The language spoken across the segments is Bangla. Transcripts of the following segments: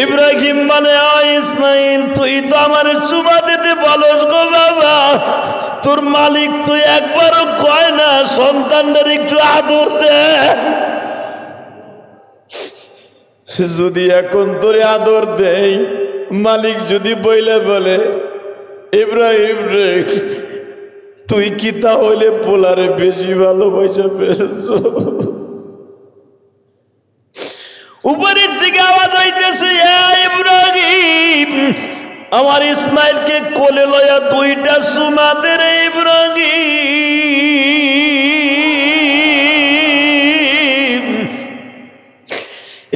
ইব্রাহিম বলে, ও ইসমাইল, তুই তো আমার চুমা দিতে বলস গো বাবা, তোর মালিক তুই একবারও কয় না সন্তানদের একটু আদর দে? যদি এখন তোরে আদর দেই, মালিক যদি বইলে বলে, ইব্রাহিম রে, তুই কি তাহলে পোলারে বেশি ভালোবাসা পেয়েছ? উপরের দিকে আওয়াজ হইতেছে, ইব্রাহিম, আমার ইসমাইলকে কোলে লয়া দুইটা চুমা দে রে ইব্রাহিম।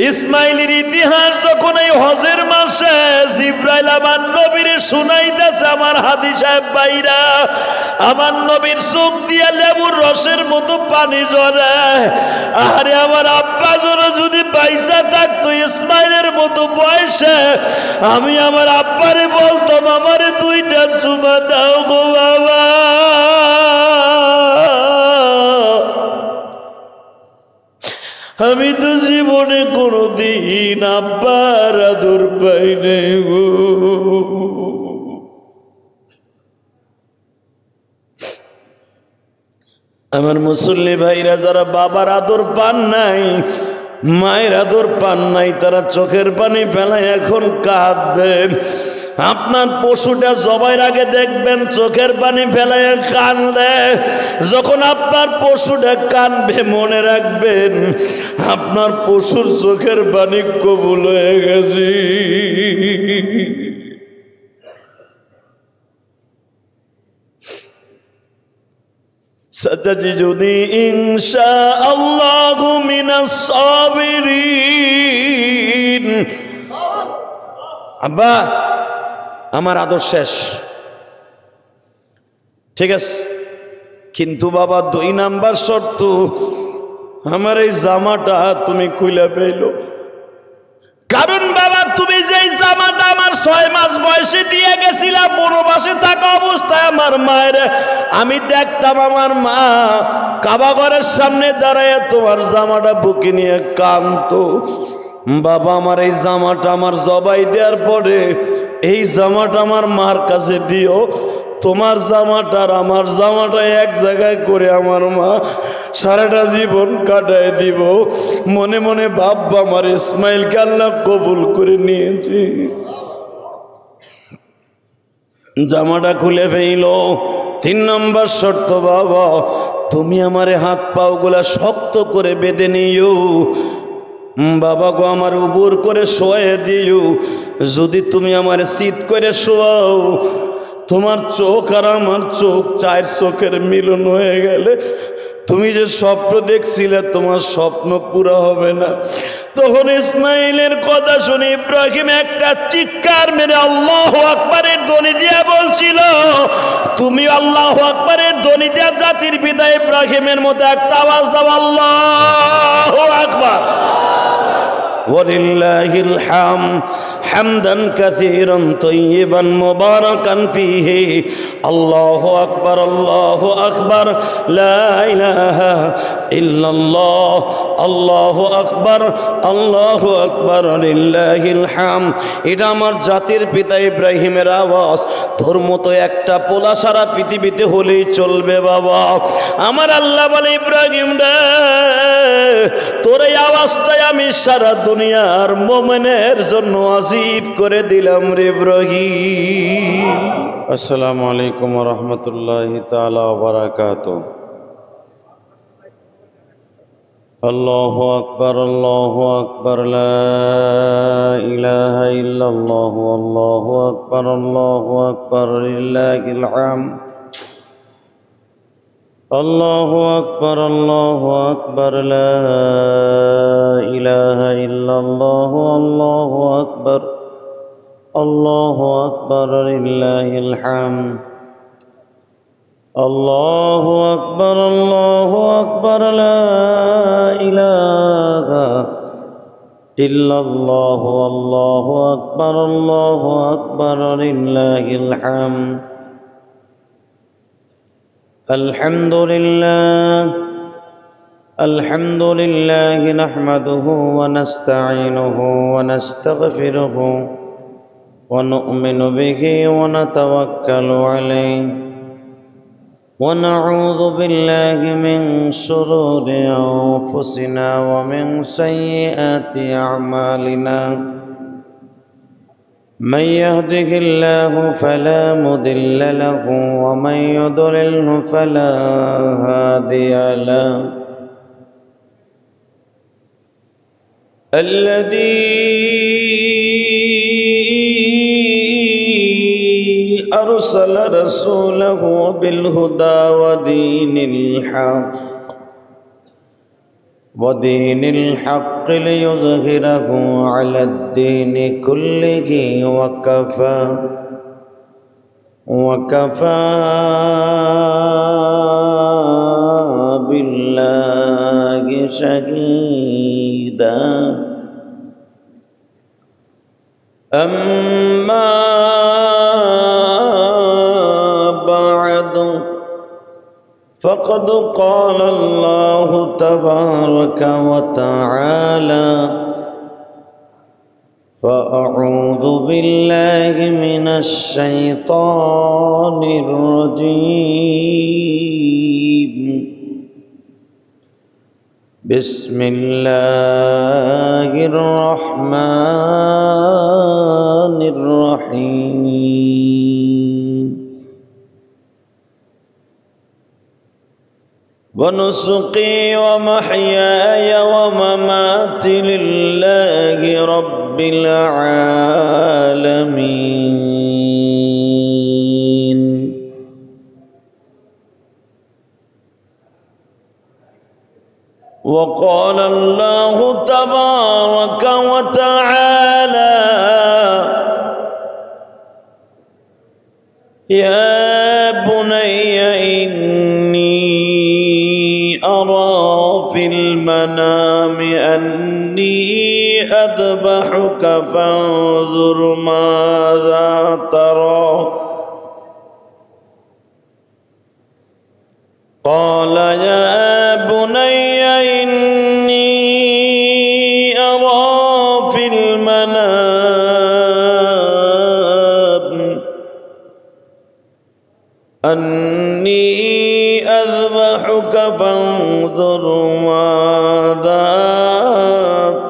ইসমাইলের ইতিহাস যখন এই হজের মাসে জিবরাইল আমার নবীর শুনাইতেছে, আমার হাদি সাহেব ভাইরা, আমার নবীর চোখ দিয়ে লেবুর রসের মতো পানি ঝরে। আরে আমার আব্বা যদি পয়সা থাকতো ইসমাইলের মতো বয়সে, আমি আমার আব্বারে বলতাম, আমারে দুইটা চুমা দাও গো বাবা। আমি তো জীবনে কোনোদিন আব্বার আদর পাই নাই গো। আমার মুসল্লি ভাইরা, যারা বাবার আদর পান নাই, মায়ের আদর পান নাই, তারা চোখের পানি ফেলায় এখন কাঁদবেন। আপনার পশুটা জবাইয়ের আগে দেখবেন চোখের পানি ফেলায় কাঁদলে, যখন আপনার পশুটা কাঁদবে মনে রাখবেন আপনার পশুর চোখের পানি কবুল হয়ে গেছে। সাজাজি যদি ইনশাআল্লাহু মিনাস সাবিরিন। আব্বা, আমার আদর শেষ, ঠিক আছে, কিন্তু বাবা 2 নাম্বার শর্ত, আমার এই জামাটা তুমি খুলে পেলো। কারণ বাবা, তুমি যেই জামাটা আমার 6 মাস বয়সে দিয়ে গেছিলা, বনবাসে থাকা অবস্থায় আমার মায়ের, আমি দেখতাম আমার মা কাবা ঘরের সামনে দাঁড়ায় তোমার জামাটা বুকে নিয়ে কাঁদতো। বাবা, আমার এই জামাটা আমার জবাই দেওয়ার পরে এই জামাটা আমার মার কাছে দিও। তোমার জামাটা আর আমার জামাটা এক জায়গায় করে আমার মা সারাটা জীবন কাটায় দিব। মনে মনে ভাববা, আমার ইসমাইলকে আল্লাহ কবুল করে নিয়েছি। জামাটা খুলে ফেইল। 3 নম্বর শর্ত, বাবা, তুমি আমারে হাত পাও গুলা শক্ত করে বেঁধে নিও। বাবা গো, আমার উবুর করে শোয়ে দিও। যদি তুমি আমার শীত করে শোয়াও, তোমার চোখ আর আমার চোখ 4 চোখের মিলন হয়ে গেলে তুমি যে স্বপ্ন দেখছিলে তোমার স্বপ্ন পুরো হবে না। তখন ইসমাইলের কথা শুনে ইব্রাহিম একটা চিৎকার মেরে আল্লাহু আকবারের ধ্বনি দিয়ে বলছিল, তুমি আল্লাহু আকবারের ধ্বনি দিয়ে জাতির পিতা ইব্রাহিমের মতো একটা আওয়াজ দাও, আল্লাহু আকবার। ওয়ালিল্লাহিল হামদ হামদান কাসীরান তাইয়িবান মুবারাকান ফীহি। আল্লাহু আকবার, আল্লাহু আকবার, লা ইলাহা ইল্লাল্লাহ, আল্লাহু আকবার, আল্লাহু আকবার, লিল্লাহিল হামদ। এটা আমার জাতির পিতা ইব্রাহিমের আওয়াজ। তোর মতো একটা পোলা সারা পৃথিবীতে হলেই চলবে বাবা। আমার আল্লাহ বলে, ইব্রাহিম রে, তোর এই আওয়াজটাই আমি সারা দুনিয়ার মুমিনের জন্য আজিব করে দিলাম রে ইব্রাহিম। আসসালামু আলাইকুম ওয়া রাহমাতুল্লাহি তাআলা ওয়া বারাকাতুহু। আল্লাহু আকবার, আল্লাহু আকবার, লা ইলাহা ইল্লাল্লাহ, আল্লাহু আকবার, আল্লাহু আকবার, লিল্লাহিল হামদ। আল্লাহু আকবার, আল্লাহু আকবার, লা ইলাহা ইল্লাল্লাহ, আল্লাহু আকবার, আল্লাহু আকবার, লিল্লাহিল হামদ। আল্লাহু আকবার, আল্লাহু আকবার, লা ইলাহা ইল্লাল্লাহ, আল্লাহু আকবার, আল্লাহু আকবার, লিল্লাহিল হামদ। আলহামদুলিল্লাহ الحمد لله نحمده ونستعينه ونستغفره ونؤمن به ونتوكل عليه ونعوذ بالله من شرور أنفسنا ومن سيئات أعمالنا من يهده الله فلا مضل له ومن يضلله فلا هادي له الذي أرسل رسوله بالهدى ودين الحق ليظهره على الدين كله وكفى بالله شهيدا أما بعد فقد قال الله تبارك وتعالى فأعوذ بالله من الشيطان الرجيم بسم الله الرحمن الرحيم ونسقي ومحياي ومماتي لله رب العالمين وقال الله تبارك وتعالى يا بني إني أرى في المنام أني أذبحك فانظر ماذا ترى قال يا بني إني أرى في المنام أني أذبحك فانظر ماذا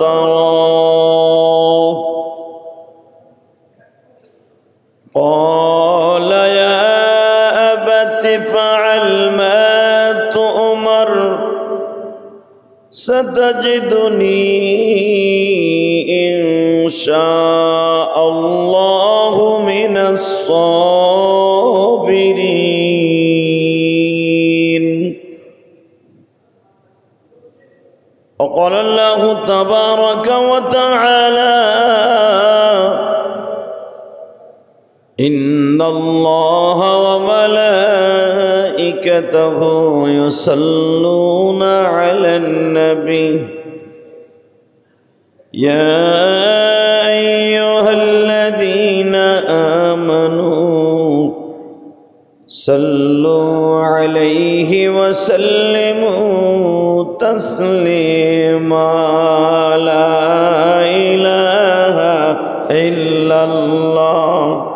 ترى قال يا أبت افعل ما تؤمر ستجدني إن شاء الله من الصابرين وقال الله تبارك وتعالى إن الله وملائكته يصلون على النبي يا أيها الذين آمنوا صلوا عليه وسلموا تسليما لا إله إلا الله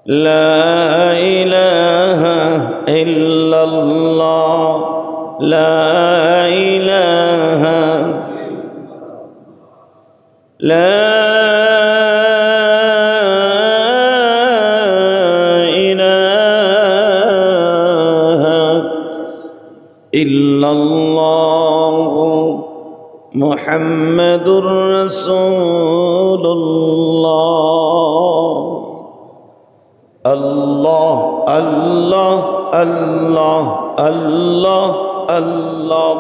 لا إله إلا الله لا إله لا إله إلا الله محمد رسول الله الله الله الله الله الله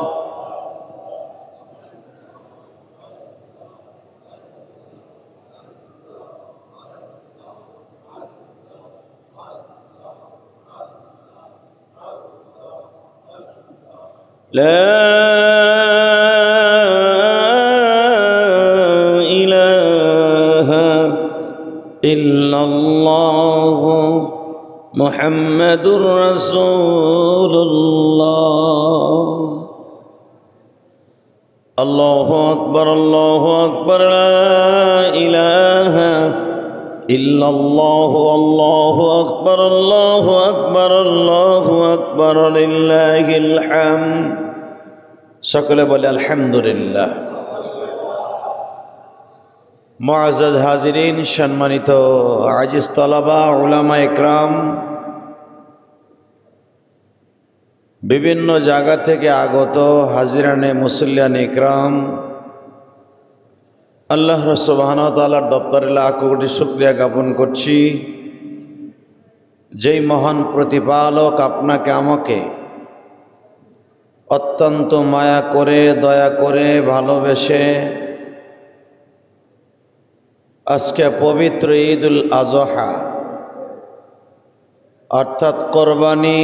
لا إله إلا الله মুহাম্মাদুর রাসূলুল্লাহ। আল্লাহু আকবার, আল্লাহু আকবার, লা ইলাহা ইল্লাল্লাহু, আল্লাহু আকবার, আল্লাহু আকবার, আল্লাহু আকবার, লিল্লাহিল হামদ। সকলে বলে আলহামদুলিল্লাহ। মুআজ্জাজ হাজিরিন, সম্মানিত আজিজ তলাবা, উলামা ইকরাম, বিভিন্ন জায়গা থেকে আগত হাজিরানে মুসল্লিয়ান ইকরাম, আল্লাহ সুবহানাহু ওয়া তাআলার দপ্তরে লাখ কোটি শুকরিয়া জ্ঞাপন করছি, যেই মহান প্রতিপালক আপনাকে আমাকে অত্যন্ত মায়া করে, দয়া করে, ভালোবেসে আজকে পবিত্র ঈদুল আজহা অর্থাৎ কোরবানি,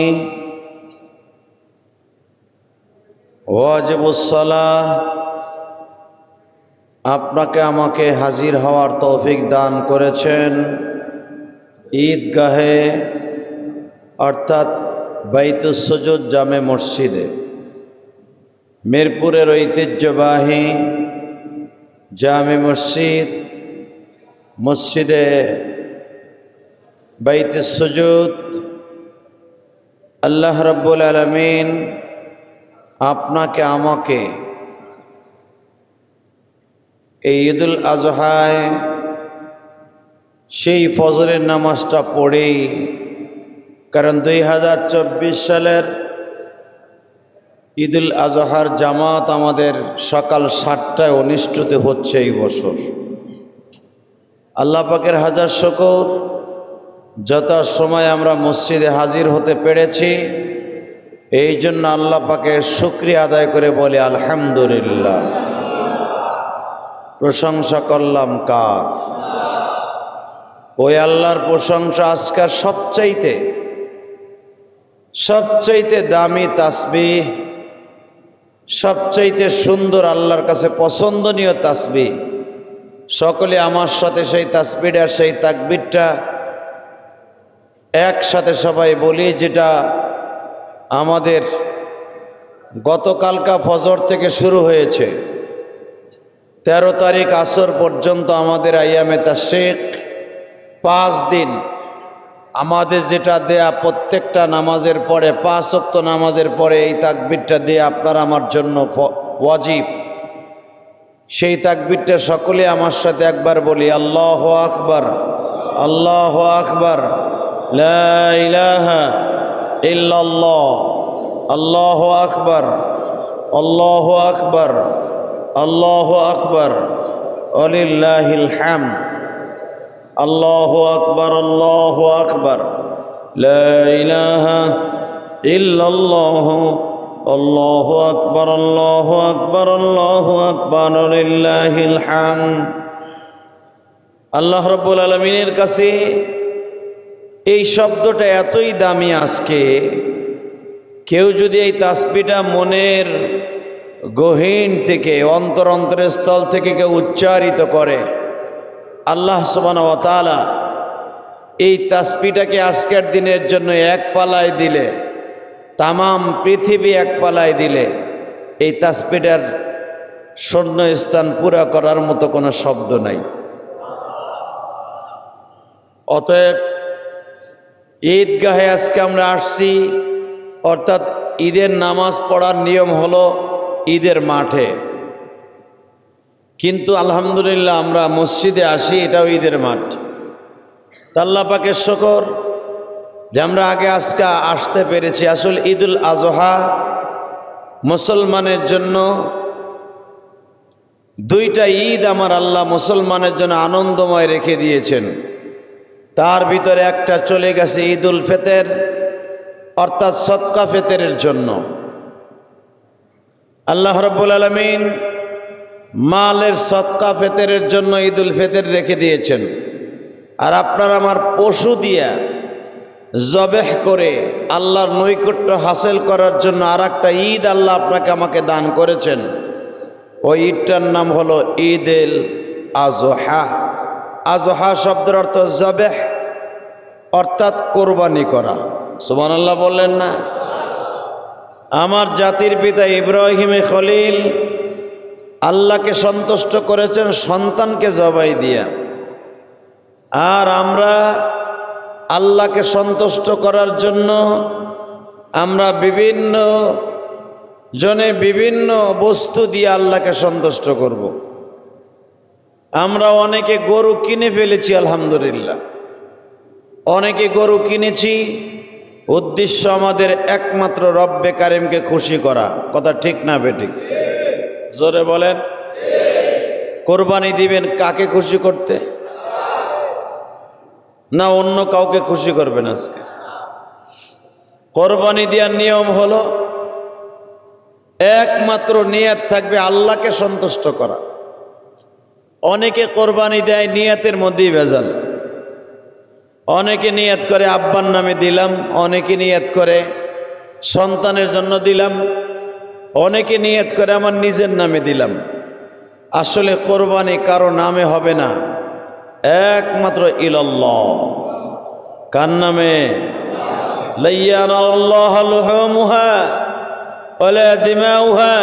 ওয়াজিবুস সালাহ, আপনাকে আমাকে হাজির হওয়ার তৌফিক দান করেছেন ঈদগাহে অর্থাৎ বাইতুস সুজুদ জামে মসজিদে, মিরপুরের ঐতিহ্যবাহী জামে মসজিদ, মসজিদে বাইতুস সুজুদ। আল্লাহ রাব্বুল আলামিন আপনাকে আমাকে এই ঈদুল আজহায় সেই ফজরের নামাজটা পড়েই, কারণ 2024 সালের ঈদুল আজহার জামাত আমাদের সকাল 7টায় অনুষ্ঠিত হচ্ছে এই বছর। আল্লাহ পাকের হাজার শুকর, যত সময় আমরা মসজিদে হাজির হতে পেরেছি, এই জন্য আল্লাহ পাকের শুকরিয়া আদায় করে বলি আলহামদুলিল্লাহ। প্রশংসা করলাম কার? ওই আল্লাহর প্রশংসা। আজকাল সবচাইতে দামি তাসবিহ, সবচাইতে সুন্দর, আল্লাহর কাছে পছন্দনীয় তাসবিহ, সকলে আমার সাথে সেই তাসবিহটা, সেই তাকবীরটা একসাথে সবাই বলি, যেটা আমাদের গতকালকা ফজর থেকে শুরু হয়েছে, 13 তারিখ আসর পর্যন্ত আমাদের আইয়ামে তাশরিক 5 দিন আমাদের যেটা দেয়া, প্রত্যেকটা নামাজের পরে 5 ওয়াক্ত নামাজের পরে এই তাকবীরটা দিয়ে আপনার আমার জন্য ওয়াজিব। সেই তাকবীরটা সকলে আমার সাথে একবার বলি, আল্লাহু আকবার, আল্লাহু আকবার, লা ইলাহা ইল্লাল্লাহ, আল্লাহু আকবার, আল্লাহু আকবার, আল্লাহু আকবার, ওয়ালিল্লাহিল হামদ। আল্লাহু আকবার, আল্লাহু আকবার, লা ইলাহা ইল্লাল্লাহ, আল্লাহু আকবার, আল্লাহু আকবার, আল্লাহু আকবার, ওয়ালিল্লাহিল হামদ। আল্লাহ রাব্বুল আলামিনের কাছে এই শব্দটা এতই দামি, আজকে কেউ যদি এই তাসবিহটা মনের গহীন থেকে, অন্তরের স্থল থেকে কেউ উচ্চারিত করে, আল্লাহ সুবহানাহু ওয়া তাআলা এই তাসবিহটাকে আজকের দিনের জন্য এক পালায় দিলে, তামাম পৃথিবী এক পালায় দিলে, এই তাসবিহটার শূন্য স্থান পুরা করার মতো কোনো শব্দ নাই। অতএব ঈদগাহে আজকে আমরা আসছি, অর্থাৎ ঈদের নামাজ পড়ার নিয়ম হলো ঈদের মাঠে, কিন্তু আলহামদুলিল্লাহ আমরা মসজিদে আসি, এটাও ঈদের মাঠ। আল্লাহ পাকের শুকর যে আমরা আগে আজকে আসতে পেরেছি। আসলে ঈদুল আজহা মুসলমানের জন্য দুইটা ঈদ আমার আল্লাহ মুসলমানের জন্য আনন্দময় রেখে দিয়েছেন। তার ভিতরে একটা চলে গেছে ঈদুল ফিতর, অর্থাৎ সদকা ফিতরের জন্য। আল্লাহ রাব্বুল আলামিন মালের সদকা ফিতরের জন্য ঈদুল ফিতর রেখে দিয়েছেন। আর আপনার আমার পশু দিয়া জবেহ করে আল্লাহর নৈকট্য হাসিল করার জন্য আর একটা ঈদ আল্লাহ আপনাকে আমাকে দান করেছেন। ওই ঈদটার নাম হলো ঈদুল আজহা। আজহা শব্দের অর্থ জবেহ, অর্থাৎ কোরবানি করা। সুবহানাল্লাহ বললেন না? আমার জাতির পিতা ইব্রাহিমে খলিল আল্লাহকে সন্তুষ্ট করেছেন সন্তানকে জবাই দিয়া, আর আমরা আল্লাহকে সন্তুষ্ট করার জন্য আমরা বিভিন্ন জনে বিভিন্ন বস্তু দিয়ে আল্লাহকে সন্তুষ্ট করব। আমরা অনেকে গরু কিনে ফেলেছি, আলহামদুলিল্লাহ। অনেকে গরু কিনেছি, উদ্দেশ্য আমাদের একমাত্র রব্বে কারিমকে খুশি করা। কথা ঠিক না বেঠিক? জোরে বলেন। কোরবানি দিবেন কাকে খুশি করতে? না অন্য কাউকে খুশি করবেন? আজকে কোরবানি দেওয়ার নিয়ম হলো একমাত্র নিয়ত থাকবে আল্লাহকে সন্তুষ্ট করা। অনেকে কোরবানি দেয় নিয়তের মধ্যেই ভেজাল। অনেকে নিয়ত করে আব্বার নামে দিলাম, অনেকে নিয়ত করে সন্তানের জন্য দিলাম, অনেকে নিয়ত করে আমার নিজের নামে দিলাম। আসলে কোরবানি কারো নামে হবে না, একমাত্র ইলাল্লাহ। কার নামে? লাইয়ানাল্লাহু লুহুমুহা ওয়ালা দিমাউহা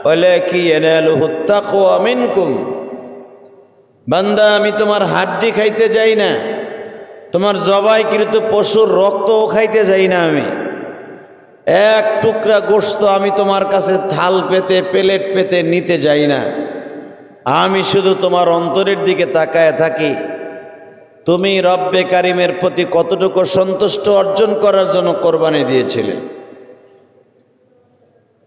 ওয়ালাকিন ইয়ানালুহুত তাকওয়া মিনকুম। বান্দা, আমি তোমার হাড্ডি খাইতে যাই না, তোমার জবাইকৃত পশুর রক্তও খাইতে যাই না। আমি এক টুকরা গোশত আমি তোমার কাছে থাল পেতে প্লেট পেতে নিতে যাই না। আমি শুধু তোমার অন্তরের দিকে তাকায় থাকি, তুমি রব্বে কারিমের প্রতি কতটুকু সন্তুষ্ট অর্জন করার জন্য কোরবানি দিয়েছিলে।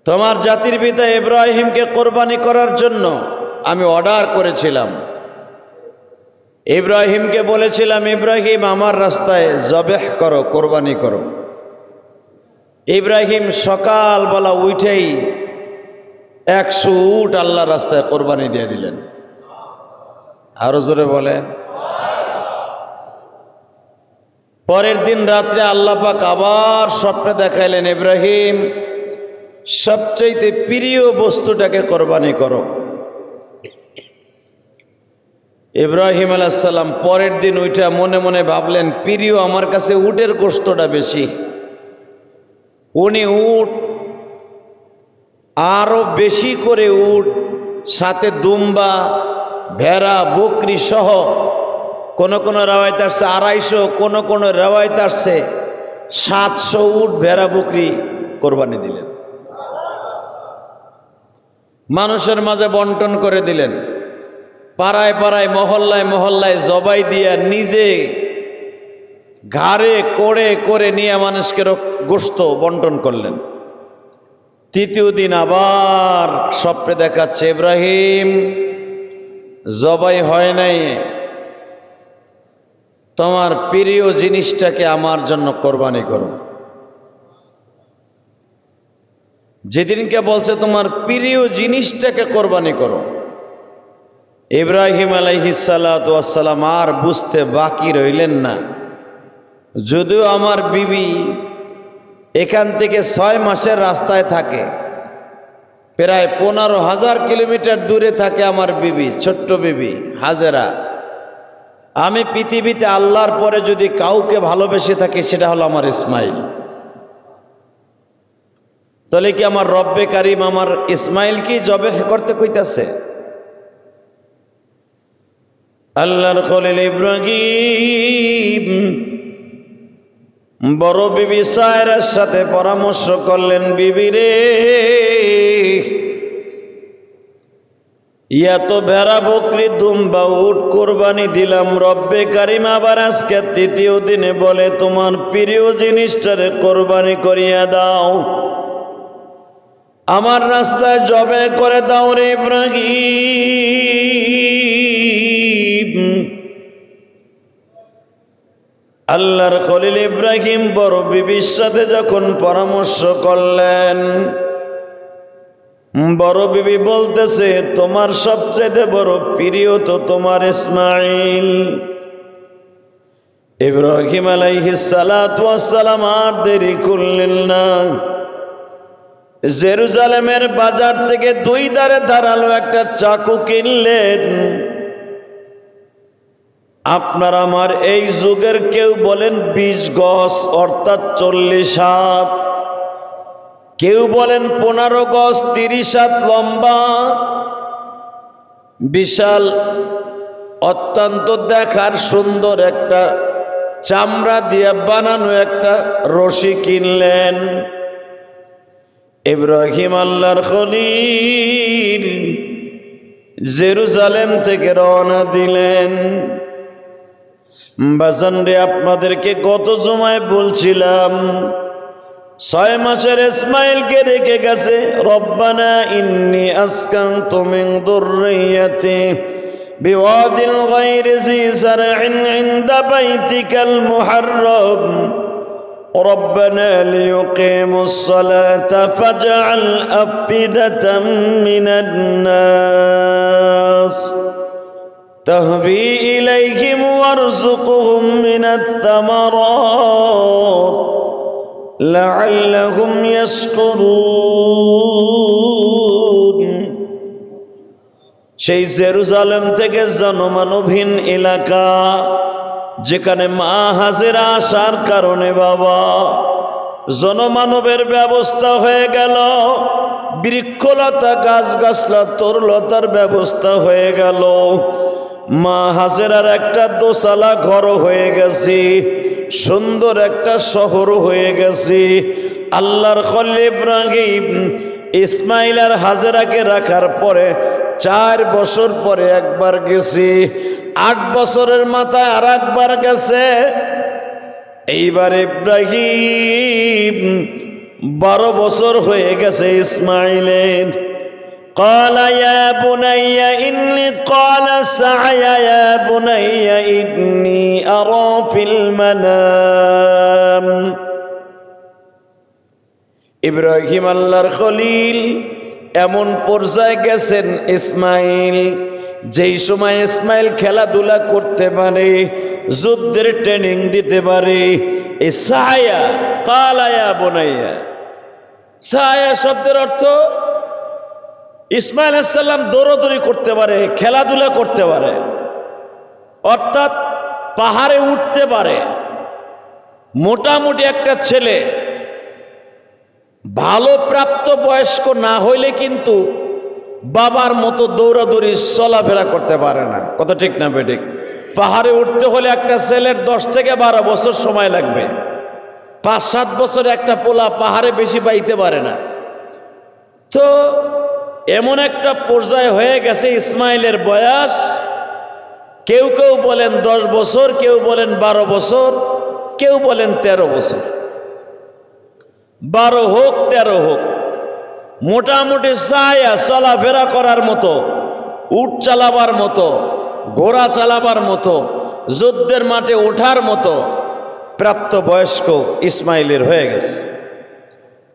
তোমার জাতির পিতা ইব্রাহিমকে কোরবানি করার জন্য আমি অর্ডার করেছিলাম। ইব্রাহিমকে বলেছিলাম, ইব্রাহিম আমার রাস্তায় জবেহ করো, কোরবানি করো। ইব্রাহিম সকালবেলা উঠেই 100 উট আল্লাহর রাস্তায় কোরবানি দিয়ে দিলেন। আরো জোরে বলেন। পরের দিন রাত্রে আল্লাহ পাক আবার স্বপ্নে দেখাইলেন, ইব্রাহিম সবচাইতে প্রিয় বস্তুটাকে কোরবানি করো। ইব্রাহিম আলাইহিস সালাম পরের দিন ওইটা মনে মনে ভাবলেন, প্রিয় আমার কাছে উটের গোশতটা বেশি। উনি উট আরো বেশি করে উট, সাথে দুম্বা, ভেড়া, বকরি সহ, কোন কোন রেওয়ায়েত আসছে 250, কোন কোন রেওয়ায়েত আসছে 700 উট ভেড়া বকরি কোরবানি দিলেন। মানুষের মাঝে বন্টন করে দিলেন। পাড়ায় পাড়ায়, মহল্লায় মহল্লায় জবাই দিয়া নিজে ঘাড়ে করে করে নিয়ে মানুষকে গোশত বন্টন করলেন। তৃতীয় দিন আবার স্বপ্নে দেখাচ্ছে, ইব্রাহিম জবাই হয় নাই, তোমার প্রিয় জিনিসটাকে আমার জন্য কোরবানি করো। যেদিনকে বলছে তোমার প্রিয় জিনিসটাকে কোরবানি করো, ইব্রাহিম আলাইহিস সালাতু ওয়াস সালাম আর বুঝতে বাকি রইলেন না। যদিও আমার বিবি এখান থেকে 6 মাসের রাস্তায় থাকে, প্রায় 15,000 কিলোমিটার দূরে থাকে আমার বিবি, ছোট্ট বিবি হাজেরা। আমি পৃথিবীতে আল্লাহর পরে যদি কাউকে ভালোবেসে থাকি সেটা হলো আমার ইসমাইল। তাহলে কি আমার রব্বে কারিম আমার ইসমাইলকে জবেহ করতে কইতাছে? আল্লাহর খলিল ইব্রাহিম বড় বিবি সায়রার সাথে পরামর্শ করলেন, বিবি রে, তো ভেড়া বকরি দুম্বা উট কোরবানি দিলাম, রব্বে কারিম আবার আজকে তৃতীয় দিনে বলে তোমার প্রিয় জিনিসটারে কোরবানি করিয়া দাও, আমার রাস্তায় জবে করে দাও রে ইব্রাহিম। আল্লাহর খলিল ইব্রাহিম বড় বিবির সাথে যখন পরামর্শ করলেন, বড় বিবি বলতেছে, তোমার সবচেয়ে বড় প্রিয় তো তোমার ইসমাইল। ইব্রাহিম আলাইহিস সালাতু ওয়াস সালাম আর দেরি করলেন না, জেরুজালেমের বাজার থেকে 2 ধারে ধারালো একটা চাকু কিনলেন, আপনার আমার এই যুগের কেউ বলেন 20 গজ অর্থাৎ 40 হাত, কেউ বলেন 15 গজ 30 হাত লম্বা, বিশাল অত্যন্ত দেখার সুন্দর একটা চামড়া দিয়ে বানানো একটা রশি কিনলেন। ইব্রাহিম আল্লাহর খলিল জেরুজালেম থেকে রওনা দিলেন। বাজান রে, আপনাদেরকে গত জুমায় বলছিলাম 6 মাসের ইসমাইলকে রেখে গেছে। রব্বানা ইন্নী আসকানতু মিন যুররিয়্যাতি বিওয়াদিন গায়রি জি যার'ইন ইনদা বাইতিকাল মুহাররাম ربنا ليقيموا الصلاة فاجعل أفئدة من الناس تهوي إليهم وارزقهم من الثمرات لعلهم يشكرون। সেই জেরুজালেম থেকে জনমানবহীন এলাকা, যেখানে মা হাজেরা আসার কারণে বাবা জনমানবের ব্যবস্থা হয়ে গেল, বৃক্ষলতা গাছগাছলা তরুলতার ব্যবস্থা হয়ে গেল, মা হাজেরার একটা দোসালা ঘর হয়ে গেছে, সুন্দর একটা শহর হয়ে গেছে। আল্লাহর খলিল ইব্রাহিম ইসমাইল আর হাজেরাকে রাখার পরে 4 বছর পরে একবার গেছি, 8 বছরের মাথায় আর একবার গেছে। এইবার ইব্রাহিম 12 বছর হয়ে গেছে ইসমাইলের। قال يا بني إني قال سعي يا بني إني أرى في المنام। ইব্রাহিম আল্লাহর খলিল এমন পর্যায়ে গেছেন ইসমাইল, যেই সময় ইসমাইল খেলাধুলা করতে পারে, যুদ্ধের ট্রেনিং দিতে পারে। এই সায়া কালায়া বোনাইয়া, সায়া শব্দের অর্থ ইসমাইল আলাইহিস সালাম দৌড়দৌড়ি করতে পারে, খেলাধুলা করতে পারে, অর্থাৎ পাহাড়ে উঠতে পারে। মোটামুটি একটা ছেলে ভালো প্রাপ্ত বয়স্ক না হইলে কিন্তু বাবার মতো দৌড়াদৌড়ি চলাফেরা করতে পারে না। কথা ঠিক না বেঠিক? পাহাড়ে উঠতে হলে একটা ছেলের 10 থেকে 12 বছর সময় লাগবে। 5-7 বছর একটা পোলা পাহাড়ে বেশি পাইতে পারে না। তো এমন একটা পর্যায়ে হয়ে গেছে ইসমাইলের বয়স, কেউ কেউ বলেন 10 বছর, কেউ বলেন 12 বছর, কেউ বলেন 13 বছর। 12 হোক 13 হোক, মোটামুটি ছায়া চলাফেরা করার মতো, উট চালাবার মতো, ঘোড়া চালাবার মতো, যুদ্ধের মাঠে ওঠার মতো প্রাপ্ত বয়স্ক ইসমাইলের হয়ে গেছে।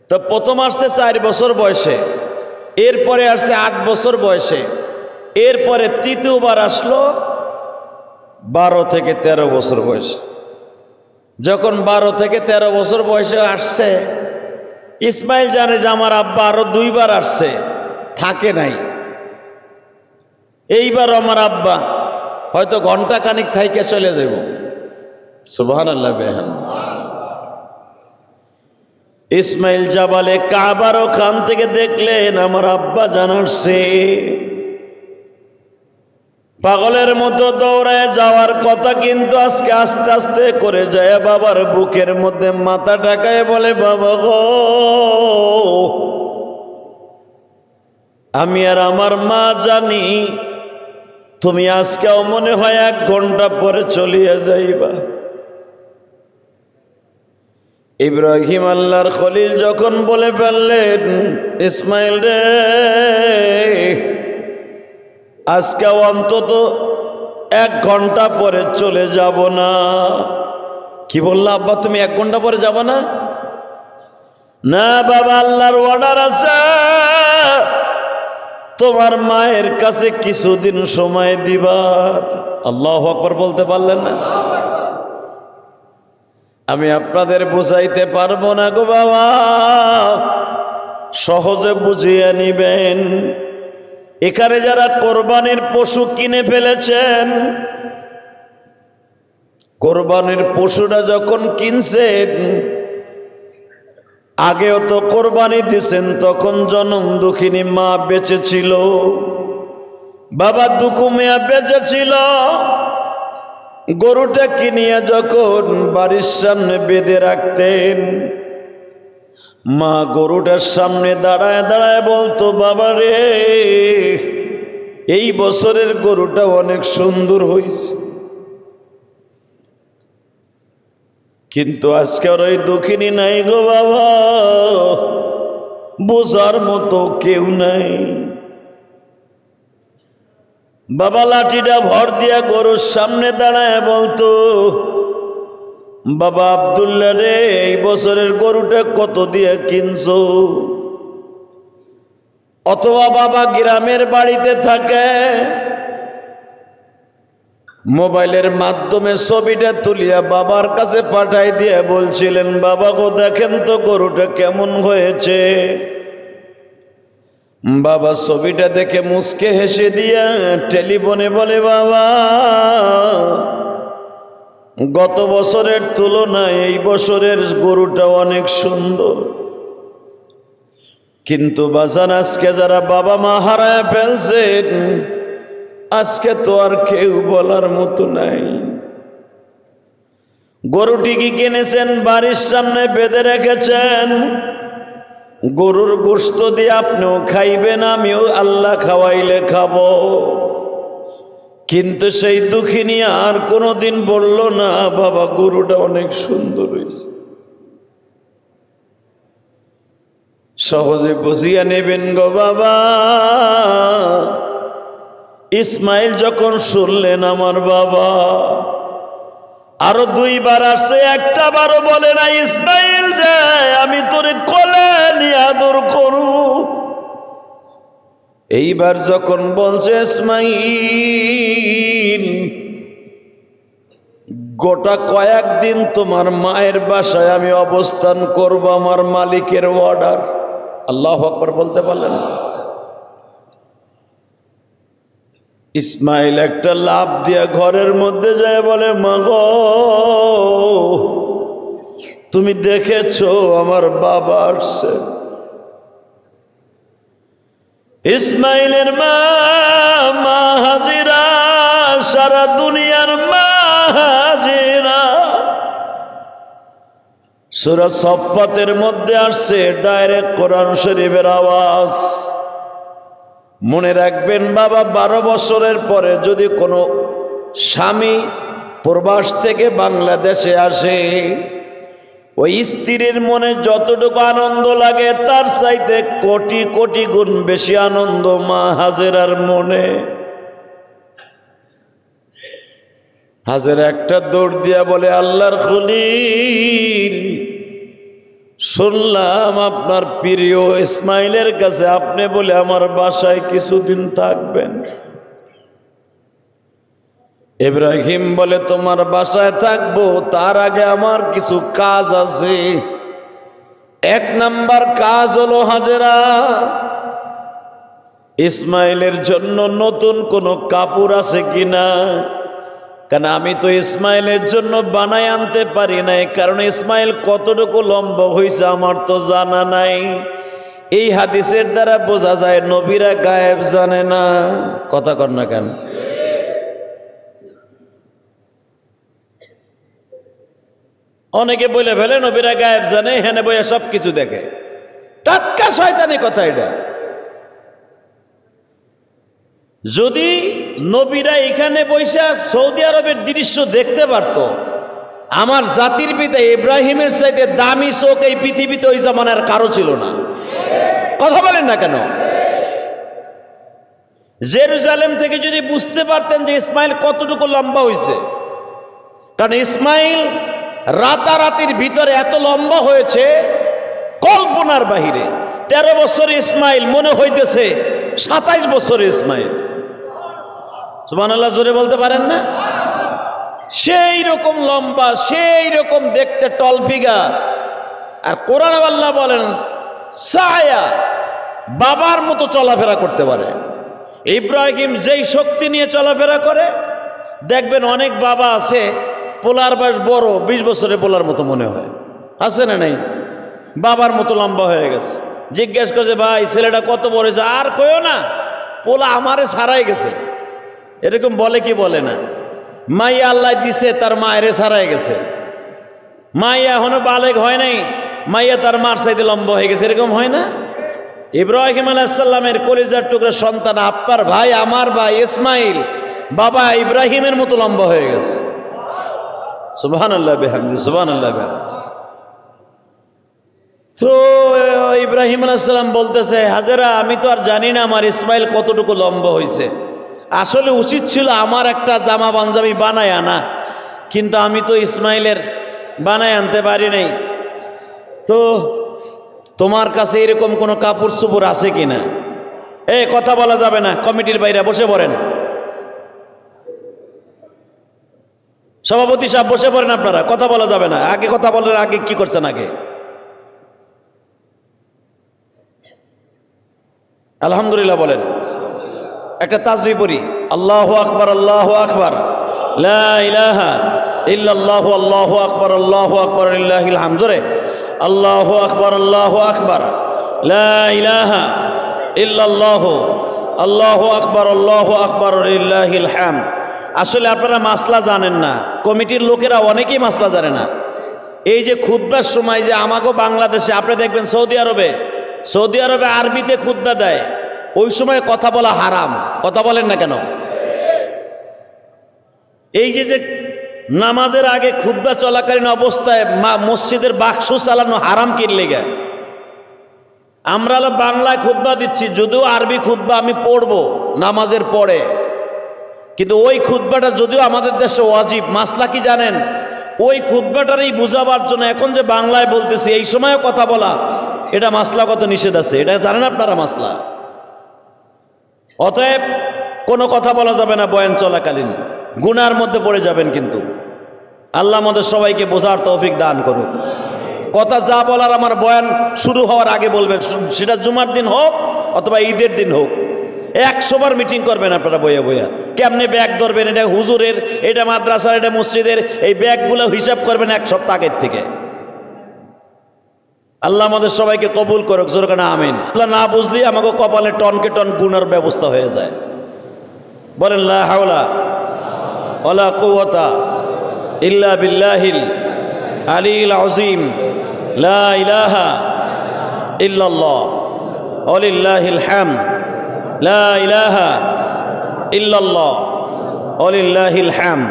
তো প্রথম আসছে 4 বছর বয়সে, এরপরে আসছে 8 বছর বয়সে, এরপরে তৃতীয়বার আসলো 12 থেকে 13 বছর বয়সে। যখন 12 থেকে 13 বছর বয়সে আসছে, ইসমাইল জানে যে আমার আব্বা আরো 2 বার আসছে, থাকে নাই। এইবার আমার আব্বা হয়তো ঘন্টা খানিক থাইকে চলে যাব। সুবহানাল্লাহ বিহামদিহি। ইসমাইল জাবালে কাবার ওখান থেকে দেখলেন আমার আব্বা জানারছে। পাগলের মতো দৌড়ায় যাওয়ার কথা, কিন্তু আজকে আস্তে আস্তে করে যায় বাবার বুকের মধ্যে মাথা ঢাকায় বলে, বাবা গো, আমি আর আমার মা জানি তুমি আজকেও মনে হয় 1 ঘন্টা পরে চলিয়া যাইবা। ইব্রাহিম আল্লাহর খলিল যখন বলে ফেললেন, ইসমাইল রে, আজকে অন্তত 1 ঘন্টা পরে চলে যাব না। কি বললা আব্বা, তুমি 1 ঘন্টা পরে যাব না? না বাবা, আল্লাহর অর্ডার আছে, তোমার মায়ের কাছে কিছুদিন সময় দিবার। আল্লাহু আকবার বলতে পারলেন না? আমি আপনাদের বুঝাইতে পারবো না গো বাবা, সহজে বুঝিয়ে নিবেন। এখানে যারা কোরবানির পশু কিনে ফেলেছেন, কোরবানির পশুটা যখন কিনছেন, আগেও তো কোরবানি দিছেন, তখন জনম দুঃখিনী মা বেঁচে ছিল, বাবা দুঃখু মিয়া বেঁচে ছিল। গরুটা কিনিয়া যখন বাড়ির সামনে বেঁধে রাখতেন, মা গরুটার সামনে দাঁড়ায় দাঁড়ায় বলতো, বাবা রে, এই বছরের গরুটা অনেক সুন্দর হয়েছে। কিন্তু আজকে আর ওই দক্ষিণী নাই গো বাবা, বোঝার মতো কেউ নাই। বাবা লাঠিটা ভর দিয়া গরুর সামনে দাঁড়ায় বলতো, বাবা আব্দুল্লাহ রে, এই বছরের গরুটা কত দিয়ে কিনছো? অথবা বাবা গ্রামের বাড়িতে থাকে, মোবাইলের মাধ্যমে ছবিটা তুলিয়া বাবার কাছে পাঠাই দিয়ে বলছিলেন, বাবা গো দেখেন তো গরুটা কেমন হয়েছে। বাবা ছবিটা দেখে মুচকে হেসে দিয়া টেলিফোনে বলে, বাবা গত বছরের তুলনায় এই বছরের গরুটা অনেক সুন্দর। কিন্তু বাজান আজকে যারা বাবা মা হারায় ফেলছেন, আজকে তো আর কেউ বলার মতো নাই। গরুটি কি কিনেছেন, বাড়ির সামনে বেঁধে রেখেছেন, গরুর গোশত দিয়ে আপনিও খাইবেন, আমিও আল্লাহ খাওয়াইলে খাবো। কিন্তু সেই দুঃখিনী আর কোনোদিন বলল না, বাবা গরুটা অনেক সুন্দর হয়েছে। সহজে বুঝিয়া নেবেন গো বাবা। ইসমাইল যখন শুনলেন আমার বাবা, আরো দুইবার আসছে, একটা বারও বলে না, ইসমাইল রে আমি তোরে কোলে নিয়ে আদর করু। এইবার যখন বলছে, ইসমাইল গোটা কয়েকদিন তোমার মায়ের বাসায় আমি অবস্থান করব, আমার মালিকের অর্ডার। আল্লাহু আকবার বলতে পারলেন? ইসমাইল একটা লাফ দিয়া ঘরের মধ্যে যায়, বলে, মা গো তুমি দেখেছো আমার বাবা আসছে। ইসমাইলের মা, মা হাজিরা, সারা দুনিয়ার মা হাজিরা। সূরা সফফাতের মধ্যে আসছে, ডাইরেক্ট কোরআন শরীফের আওয়াজ। মনে রাখবেন বাবা, 12 বছরের পরে যদি কোনো স্বামী প্রবাস থেকে বাংলাদেশে আসে, ওই স্ত্রীর মনে যতটুকু আনন্দ লাগে তার চাইতে কোটি কোটি গুণ বেশি আনন্দ মা হাজেরার মনে। হাজেরা একটা দৌড় দিয়া বলে, আল্লাহর খলিল, শুনলাম আপনার প্রিয় ইসমাইলের কাছে আপনি বলে আমার বাসায় কিছুদিন থাকবেন। ইব্রাহিম বলে, তোমার বাসায় থাকবো, তার আগে আমার কিছু কাজ আছে। 1 নাম্বার কাজ হলো, হাজেরা ইসমাইলের জন্য নতুন কোনো কাপড় আছে কিনা, কারণ আমি তো ইসমাইলের জন্য বানাই আনতে পারি নাই, কারণ ইসমাইল কতটুকু লম্বা হয়েছে আমার তো জানা নাই। এই হাদিসের দ্বারা বোঝা যায় নবীরা গায়েব জানে না। কথা কর না কেন? অনেকে বলে ফেলে নবীরা গায়েব জানে, হেনে বইয়া সব কিছু দেখে। টাটকা শয়তানি কথা এটা। যদি নবীরা এখানে বৈশা সৌদি আরবের দৃশ্য দেখতে পারত, আমার জাতির পিতা ইব্রাহিমের চাইতে দামি চোখ এই পৃথিবীতে ওই জামানার কারো ছিল না। কথা বলেন না কেন? জেরুজালেম থেকে যদি বুঝতে পারতেন যে ইসমাইল কতটুকু লম্বা হয়েছে, কারণ ইসমাইল রাতারাতির ভিতরে এত লম্বা হয়েছে কল্পনার বাহিরে। 13 বছর ইসমাইল মনে হইতেছে 27 বছর ইসমাইল। সুবহানাল্লাহ জোরে বলতে পারেন না? সেই রকম লম্বা, সেই রকম দেখতে টল ফিগার। আর কোরআন আল্লাহ বলেন, ছায়া বাবার মতো চলাফেরা করতে পারে। ইব্রাহিম যেই শক্তি নিয়ে চলাফেরা করে, দেখবেন অনেক বাবা আছে পোলার বয়স বড়, 20 বছরের পোলার মতো মনে হয়, আছে না নাই? বাবার মতো লম্বা হয়ে গেছে। জিজ্ঞেস করছে, ভাই ছেলেটা কত বড় হয়েছে? আর কইও না, পোলা আমারে ছাড়াই গেছে। এরকম বলে কি বলে না? মাইয়া আল্লাহ দিছে, তার মায়েরে ছাড়াই গেছে। মাইয়া এখনো বালেগ হয় নাই, মাইয়া তার মার চাইতে লম্বা হয়ে গেছে, এরকম হয় না? ইব্রাহিম আলাইহিস সালামের কলিজার টুকরা সন্তান আপনার ভাই, আমার ভাই ইসমাইল, বাবা ইব্রাহিমের মতো লম্বা হয়ে গেছে। সুবহানাল্লাহ বিহামদি, সুবহানাল্লাহ বিহামদি। তো ইব্রাহিম আলাইহিস সালাম বলতেছে, হাজেরা আমি তো আর জানি না আমার ইসমাইল কতটুকু লম্বা হয়েছে। আসলে উচিত ছিল আমার একটা জামা পাঞ্জাবি বানায় আনা, কিন্তু আমি তো ইসমাইলের বানায় আনতে পারি নাই। তো তোমার কাছে এরকম কোনো কাপড় চোপড় আছে কিনা? কথা বলা যাবে না, কমিটির বাইরে বসে পড়েন। সভাপতি সাহেব বসে পড়েন, আপনারা কথা বলা যাবে না। আগে কথা বলার আগে কি করছেন? আগে আলহামদুলিল্লাহ বলেন। একটা তাসবিহ পড়ি, আল্লাহু আকবার, আল্লাহু আকবার, লা ইলাহা ইল্লাল্লাহু, আল্লাহু আকবার, আল্লাহু আকবার, লিল্লাহিল হামদ। জোরে আল্লাহু আকবার, আল্লাহু আকবার, লা ইলাহা ইল্লাল্লাহু, আল্লাহু আকবার, আল্লাহু আকবার, লিল্লাহিল হামদ। আসলে আপনারা মাসলা জানেন না, কমিটির লোকেরা অনেকেই মাসলা জানে না। এই যে খুতবার সময় যে আমাকে বাংলাদেশে আপনি দেখবেন, সৌদি আরবে আরবিতে খুতবা দেয়, ওই সময় কথা বলা হারাম। কথা বলেন না কেন? এই যে নামাজের আগে খুতবা চলাকালীন অবস্থায় মসজিদের বাক্স চালানো হারাম কিনলে গে। আমরা বাংলায় খুতবা দিচ্ছি, যদিও আরবি খুতবা আমি পড়বো নামাজের পরে, কিন্তু ওই খুতবাটা যদিও আমাদের দেশে ওয়াজিব। মাসলা কি জানেন? ওই খুতবাটারই বুঝাবার জন্য এখন যে বাংলায় বলতেছি, এই সময়ও কথা বলা, এটা মাসলাগত নিষেধ আছে। এটা জানেন আপনারা মাসলা? অতএব কোনো কথা বলা যাবে না বয়ান চলাকালীন, গুনার মধ্যে পড়ে যাবেন। কিন্তু আল্লাহ আমাদের সবাইকে বোঝার তৌফিক দান করুন। কথা যা বলার আমার বয়ান শুরু হওয়ার আগে বলবেন, সেটা জুমার দিন হোক অথবা ঈদের দিন হোক। 100 বার মিটিং করবেন আপনারা বইয়া বইয়া, কেমনে ব্যাগ ধরবেন, এটা হুজুরের, এটা মাদ্রাসার, এটা মসজিদের, এই ব্যাগগুলো হিসাব করবেন 1 সপ্তাহ আগের থেকে। আল্লাহ আমাদের সবাইকে কবুল করুক, জোরে কানা আমিন। আল্লাহ না বুঝলি আমাকে কপালে টনকে টন গুনার ব্যবস্থা হয়ে যায়। বলেন লা হাওলা ওয়ালা কুওয়াতা ইল্লা বিল্লাহিল আলিয়্যিল আযীম, লা ইলাহা ইল্লাল্লাহ ওয়ালিল্লাহিল হামদ, লা ইলাহা ইল্লাল্লাহ ওয়ালিল্লাহিল হামদ।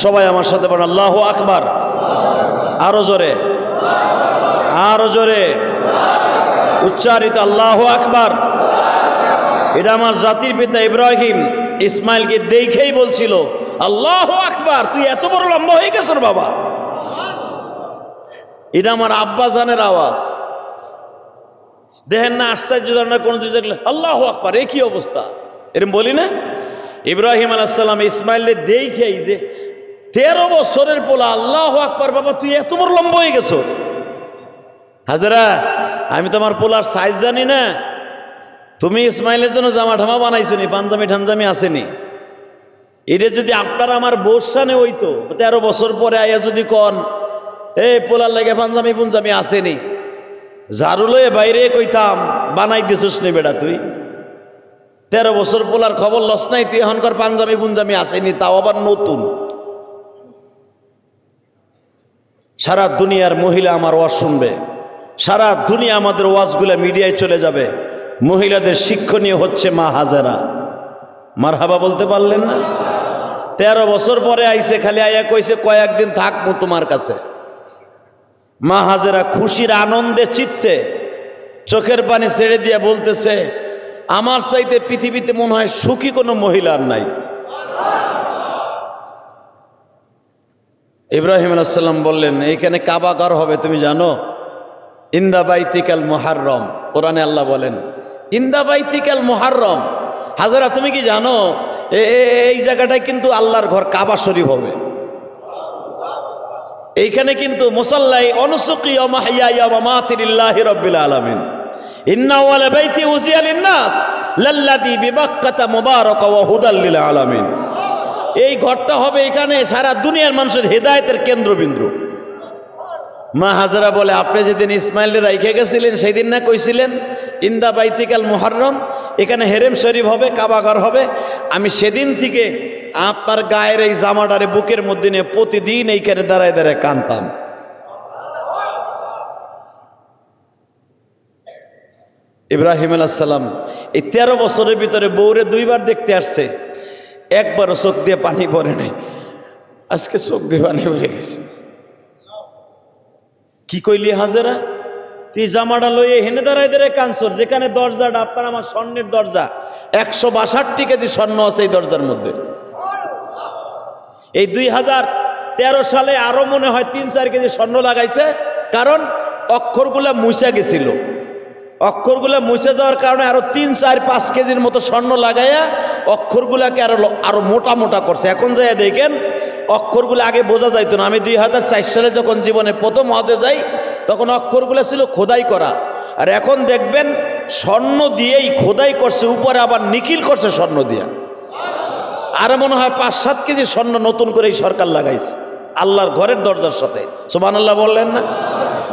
সবাই আমার সাথে বলেন আল্লাহু আকবার। আরো জোরে, আরো জোরে উচ্চারিত আল্লাহু আকবার। এটা আমার জাতির পিতা ইব্রাহিম ইসমাইলকে দেখেই বলছিল, আল্লাহু আকবার, তুই এত বড় লম্বা হয়ে গেছ বাবা। এটা আমার আব্বা জানের আওয়াজ। দেখেন না আশ্চর্যজনক কোন জিনিস দেখলে আল্লাহু আকবার, এ কি অবস্থা? এরকম বলি না? ইব্রাহিম আলাইহিস সালাম ইসমাইলকে দেখেই যে 13 বছরের পোলা, আল্লাহু আকবার, বাবা তুই এত বড় লম্বা হয়ে গেছ। হাজরা, আমি তোমার পোলার সাইজ জানি না, তুমি ইসমাইলের জন্য জামা ঠামা বানাইছো নি, পাঞ্জামি ঠাঞ্জামি আসেনি। এটা যদি আপনার আমার বর্ষানে হইতো, 13 বছর পরে আইয়া যদি কন এই পোলার লাগে পাঞ্জামি পুঞ্জামি আসেনি, ঝাড়ু লয়ে বাইরে কইতাম বানাই দিছিস নি বেটা তুই। 13 বছর পোলার খবর লস নাই, তুই এখনকার পাঞ্জামি পুঞ্জামি আসেনি, তাও আবার নতুন। সারা দুনিয়ার মহিলা আমার ওয়াজ শুনবে, সারা দুনিয়া আমাদের ওয়াজগুলো মিডিয়ায় চলে যাবে। মহিলাদের শিক্ষণীয় হচ্ছে মা হাজেরা। মারহাবা বলতে পারলেন না? 13 বছর পরে আইছে, খালি আইয়া কইছে কয়েকদিন থাকবো তোমার কাছে। মা হাজেরা খুশির আনন্দে চিত্তে চোখের পানি ছেড়ে দিয়ে বলতেছে, আমার চাইতে পৃথিবীতে মনে হয় সুখী কোনো মহিলার নাই। ইব্রাহিম আলাইহিস সালাম বললেন, এইখানে কাবা ঘর হবে তুমি জানো? ইন্দা বাইতিকাল মুহাররম, কোরআনে আল্লাহ বলেন ইন্দা বাইতিকাল মুহাররম। হাজেরা তুমি কি জানো এই জায়গাটায় কিন্তু আল্লাহর ঘর কাবা শরীফ হবে। এইখানে কিন্তু মুসাল্লাই অনুসুকি ওয়া মাহইয়ায়া ওয়া মামাতি লিল্লাহি রাব্বিল আলামিন। ইন্না আওয়ালা বাইতি উযিয়া লিন-নাস লাল্লাযী বিবাক্কাতা মুবারাকা ওয়া হুদাল লিল আলামিন। এই ঘরটা হবে এখানে সারা দুনিয়ার মানুষের হেদায়েতের কেন্দ্রবিন্দু। মা হাজরা বলে, আপনি যেদিন ইসমাইলের রাইখে গেছিলেন সেই দিন না কইছিলেন ইন্দা বাইতিকাল মুহাররম, এখানে হেরেম শরীফ হবে, কাবাঘর হবে। আমি সেদিন থেকে আপনার গায়ের এই জামাটারে বুকের মধ্যে নিয়ে প্রতিদিন এইখানে দাঁড়ায় দাঁড়ায় কানতাম। ইব্রাহিম আলাইহিস সালাম এই 13 বছরের ভিতরে বউরে 2 বার দেখতে আসছে, একবারও চোখ দিয়ে পানি পড়ে নাই। আজকে চোখ দিয়ে পানি পড়ে গেছে। কি কইলি হাজেরা, তুই জামাটা লইয়ে হেনে দাঁড়ায় দাঁড়ায় কানসর, যেখানে দরজাটা আপনার আমার স্বর্ণের দরজা, 162 কেজি স্বর্ণ আছে এই দরজার মধ্যে। এই 2013 সালে আরো মনে হয় 3-4 কেজি স্বর্ণ লাগাইছে, কারণ অক্ষরগুলা মুছা গেছিল। অক্ষরগুলা মুছে যাওয়ার কারণে আরো 3-4-5 কেজির মতো স্বর্ণ লাগাইয়া অক্ষরগুলাকে আরো মোটা মোটা করছে। এখন যাই দেখেন অক্ষরগুলো আগে বোঝা যাইতো না। আমি 2004 সালে যখন জীবনে প্রথম হজে যাই তখন অক্ষরগুলো ছিল খোদাই করা, আর এখন দেখবেন স্বর্ণ দিয়েই খোদাই করছে, উপরে আবার নিকিল করছে স্বর্ণ দিয়া। আর মনে হয় 5-7 কেজি স্বর্ণ নতুন করে এই সরকার লাগাইছে আল্লাহর ঘরের দরজার সাথে। সুবহানাল্লাহ বললেন না?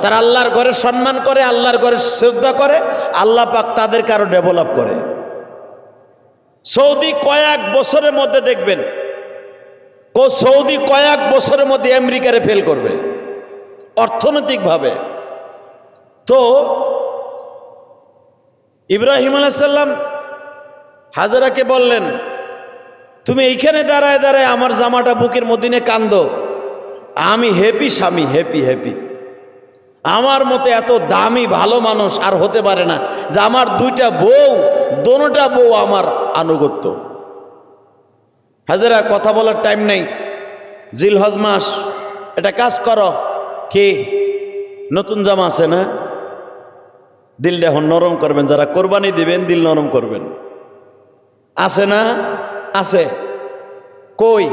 তারা আল্লাহর ঘরের সম্মান করে, আল্লাহর ঘরের শ্রদ্ধা করে, আল্লাহ পাক তাদেরকে আরো ডেভেলপ করে। সৌদি কয়েক বছরের মধ্যে দেখবেন, সৌদি কয়েক বছরের মধ্যে আমেরিকারে ফেল করবে অর্থনৈতিকভাবে। তো ইব্রাহিম আলাইহিস সালাম হাজেরাকে বললেন, তুমি এইখানে দাঁড়ায় দাঁড়ায় আমার জামাটা বুকের মধ্যে নিয়ে কান্দো, আমি হ্যাপি স্বামী, হ্যাপি হ্যাপি। আমার মতো এত দামি ভালো মানুষ আর হতে পারে না যে আমার 2টা বউ, দোনোটা বউ আমার আনুগত্য। হাজেরা কথা বলার টাইম নেই, জিলহজ মাস, এটা কাজ করো। কি নতুন জামা আছে না, দিলটা এখন নরম করবেন, যারা কোরবানি দিবেন দিল নরম করবেন। আছে না? আছে। কই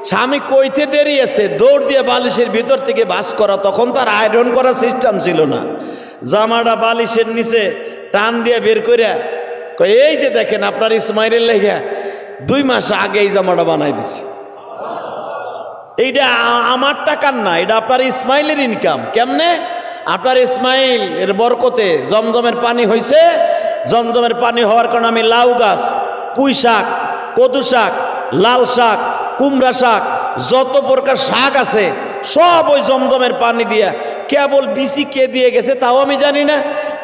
স্বামী কইতে দেরি আছে, দৌড় দিয়ে বালিশের ভিতর থেকে বাস করা। তখন তার আয়রন করার সিস্টেম ছিল না, জামাটা বালিশের নিচে টান দিয়ে বের করে কই, এই যে দেখেন আপনার ইসমাইলের লেগে 2 মাস আগে এই জামাটা বানাই দিছি। এইটা আমার টাকার না, এটা আপনার ইসমাইলের ইনকাম। কেমনে? আপনার ইসমাইল এর বরকতে জমজমের পানি হয়েছে। জমজমের পানি হওয়ার কারণে আমি লাউ গাছ, পুঁই শাক, কদু শাক, লাল শাক, কুমড়া শাক, যত প্রকার শাক আছে সব ওই জমজমের পানি দিয়া, কেবল বিচি কে দিয়ে গেছে তাও আমি জানি না,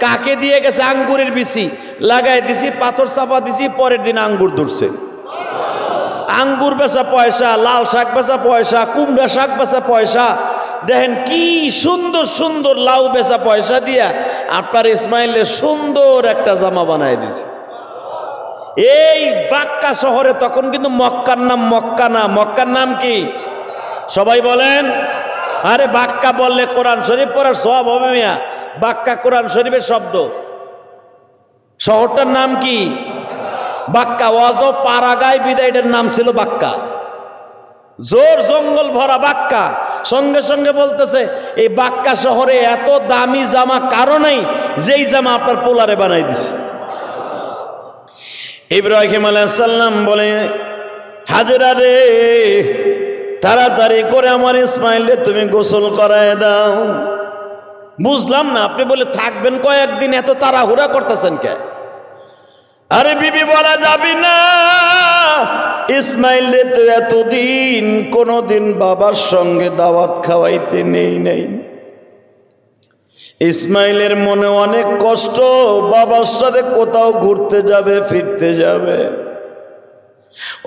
কাকে দিয়ে গেছে আঙ্গুরের বিচি লাগাই দিছি, পাথর চাপা দিছি, পরের দিন আঙ্গুর ধরছে। আঙ্গুর বেচা পয়সা, লাল শাক বেচা পয়সা, কুমড়া শাক বেচা পয়সা। দেখেন কি সুন্দর সুন্দর লাউ বেচা পয়সা দিয়া আপনার ইসমাইলের সুন্দর একটা জামা বানায় দিছে। এই বাক্কা শহরে তখন কিন্তু মক্কার নাম মক্কা না, মক্কার নাম কি সবাই বলেন? আরে বাক্কা বললে কোরআন শরীফ পড়ার সওয়াব হবে মিয়া। বাক্কা কোরআন শরীফের শব্দ। শহরটার নাম কি? বাক্কা। ওয়াজ পাড়াগায় বিদায়টার নাম ছিল বাক্কা। জোর জঙ্গল ভরা বাক্কা। সঙ্গে সঙ্গে বলতেছে এই বাক্কা শহরে এত দামি জামা কারো নাই যেই জামা আপনার পোলারে বানাই দিছে। ইব্রাহিম আলাইহিস সালাম বলে, হাজেরা রে, তাড়াতাড়ি করে আমার ইসমাইলে তুমি গোসল করায় দাও। বুঝলাম না, আপনি বলে থাকবেন কয়েকদিন, এত তাড়াহুড়া করতেছেন কে? আরে বিবি বলা যাবি না, ইসমাইল রে তো এতদিন কোনোদিন বাবার সঙ্গে দাওয়াত খাওয়াইতে নেই নাই। ইসমাইলের মনে অনেক কষ্ট, বাবার সাথে কোথাও ঘুরতে যাবে, ফিরতে যাবে।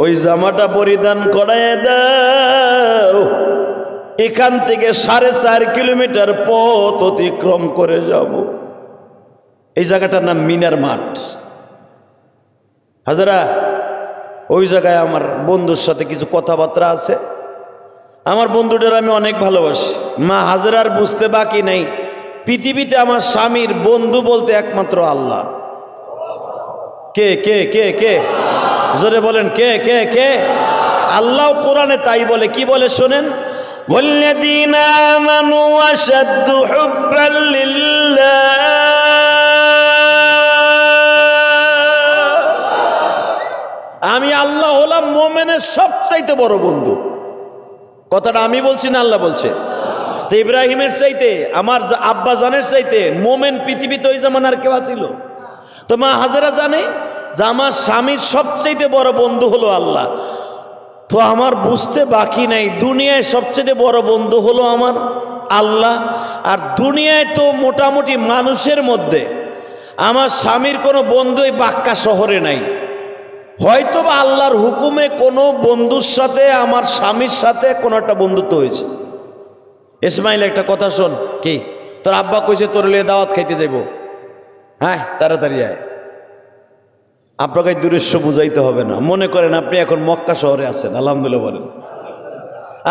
ওই জামাটা পরিধান করায় দাও। এখান থেকে 4.5 কিলোমিটার পথ অতিক্রম করে যাব। এই জায়গাটার নাম মিনার মাঠ। হাজারা, ওই জায়গায় আমার বন্ধুর সাথে কিছু কথাবার্তা আছে। আমার বন্ধুটার আমি অনেক ভালোবাসি। মা হাজরার বুঝতে বাকি নেই, পৃথিবীতে আমার স্বামীর বন্ধু বলতে একমাত্র আল্লাহ। কে কে কে কে জোরে বলেন, কে কে কে? আল্লাহ কোরআনে তাই বলে। কি বলে শোনেন? ওয়াল্লাযীনা আমানু আশাদ্দু হুব্বান লিল্লাহ। আমি আল্লাহ হলাম মোমেনের সবচাইতে বড় বন্ধু। কথাটা আমি বলছি না আল্লাহ বলছে? তো ইব্রাহিমের চাইতে আমার আব্বা জানের চাইতে মোমেন পৃথিবীতে ওই জামানার কেউ ছিল? তো মা হাজেরা জানে যে আমার স্বামীর সবচাইতে বড় বন্ধু হলো আল্লাহ। তো আমার বুঝতে বাকি নাই দুনিয়ায় সবচেয়ে বড় বন্ধু হলো আমার আল্লাহ। আর দুনিয়ায় তো মোটামুটি মানুষের মধ্যে আমার স্বামীর কোনো বন্ধু এই বাক্কা শহরে নাই। হয়তো বা আল্লাহর হুকুমে কোনো বন্ধুর সাথে আমার স্বামীর সাথে কোনো একটা বন্ধুত্ব হয়েছে। ইসমাইল একটা কথা শোন, কি তোর আব্বা কইছে তোর লিয়ে দাওয়াত খাইতে যাইব, হ্যাঁ তাড়াতাড়ি আয়। আপনাকে দৃশ্য বুঝাইতে হবে না। মনে করেন আপনি এখন মক্কা শহরে আছেন, আলহামদুলিল্লাহ বলেন।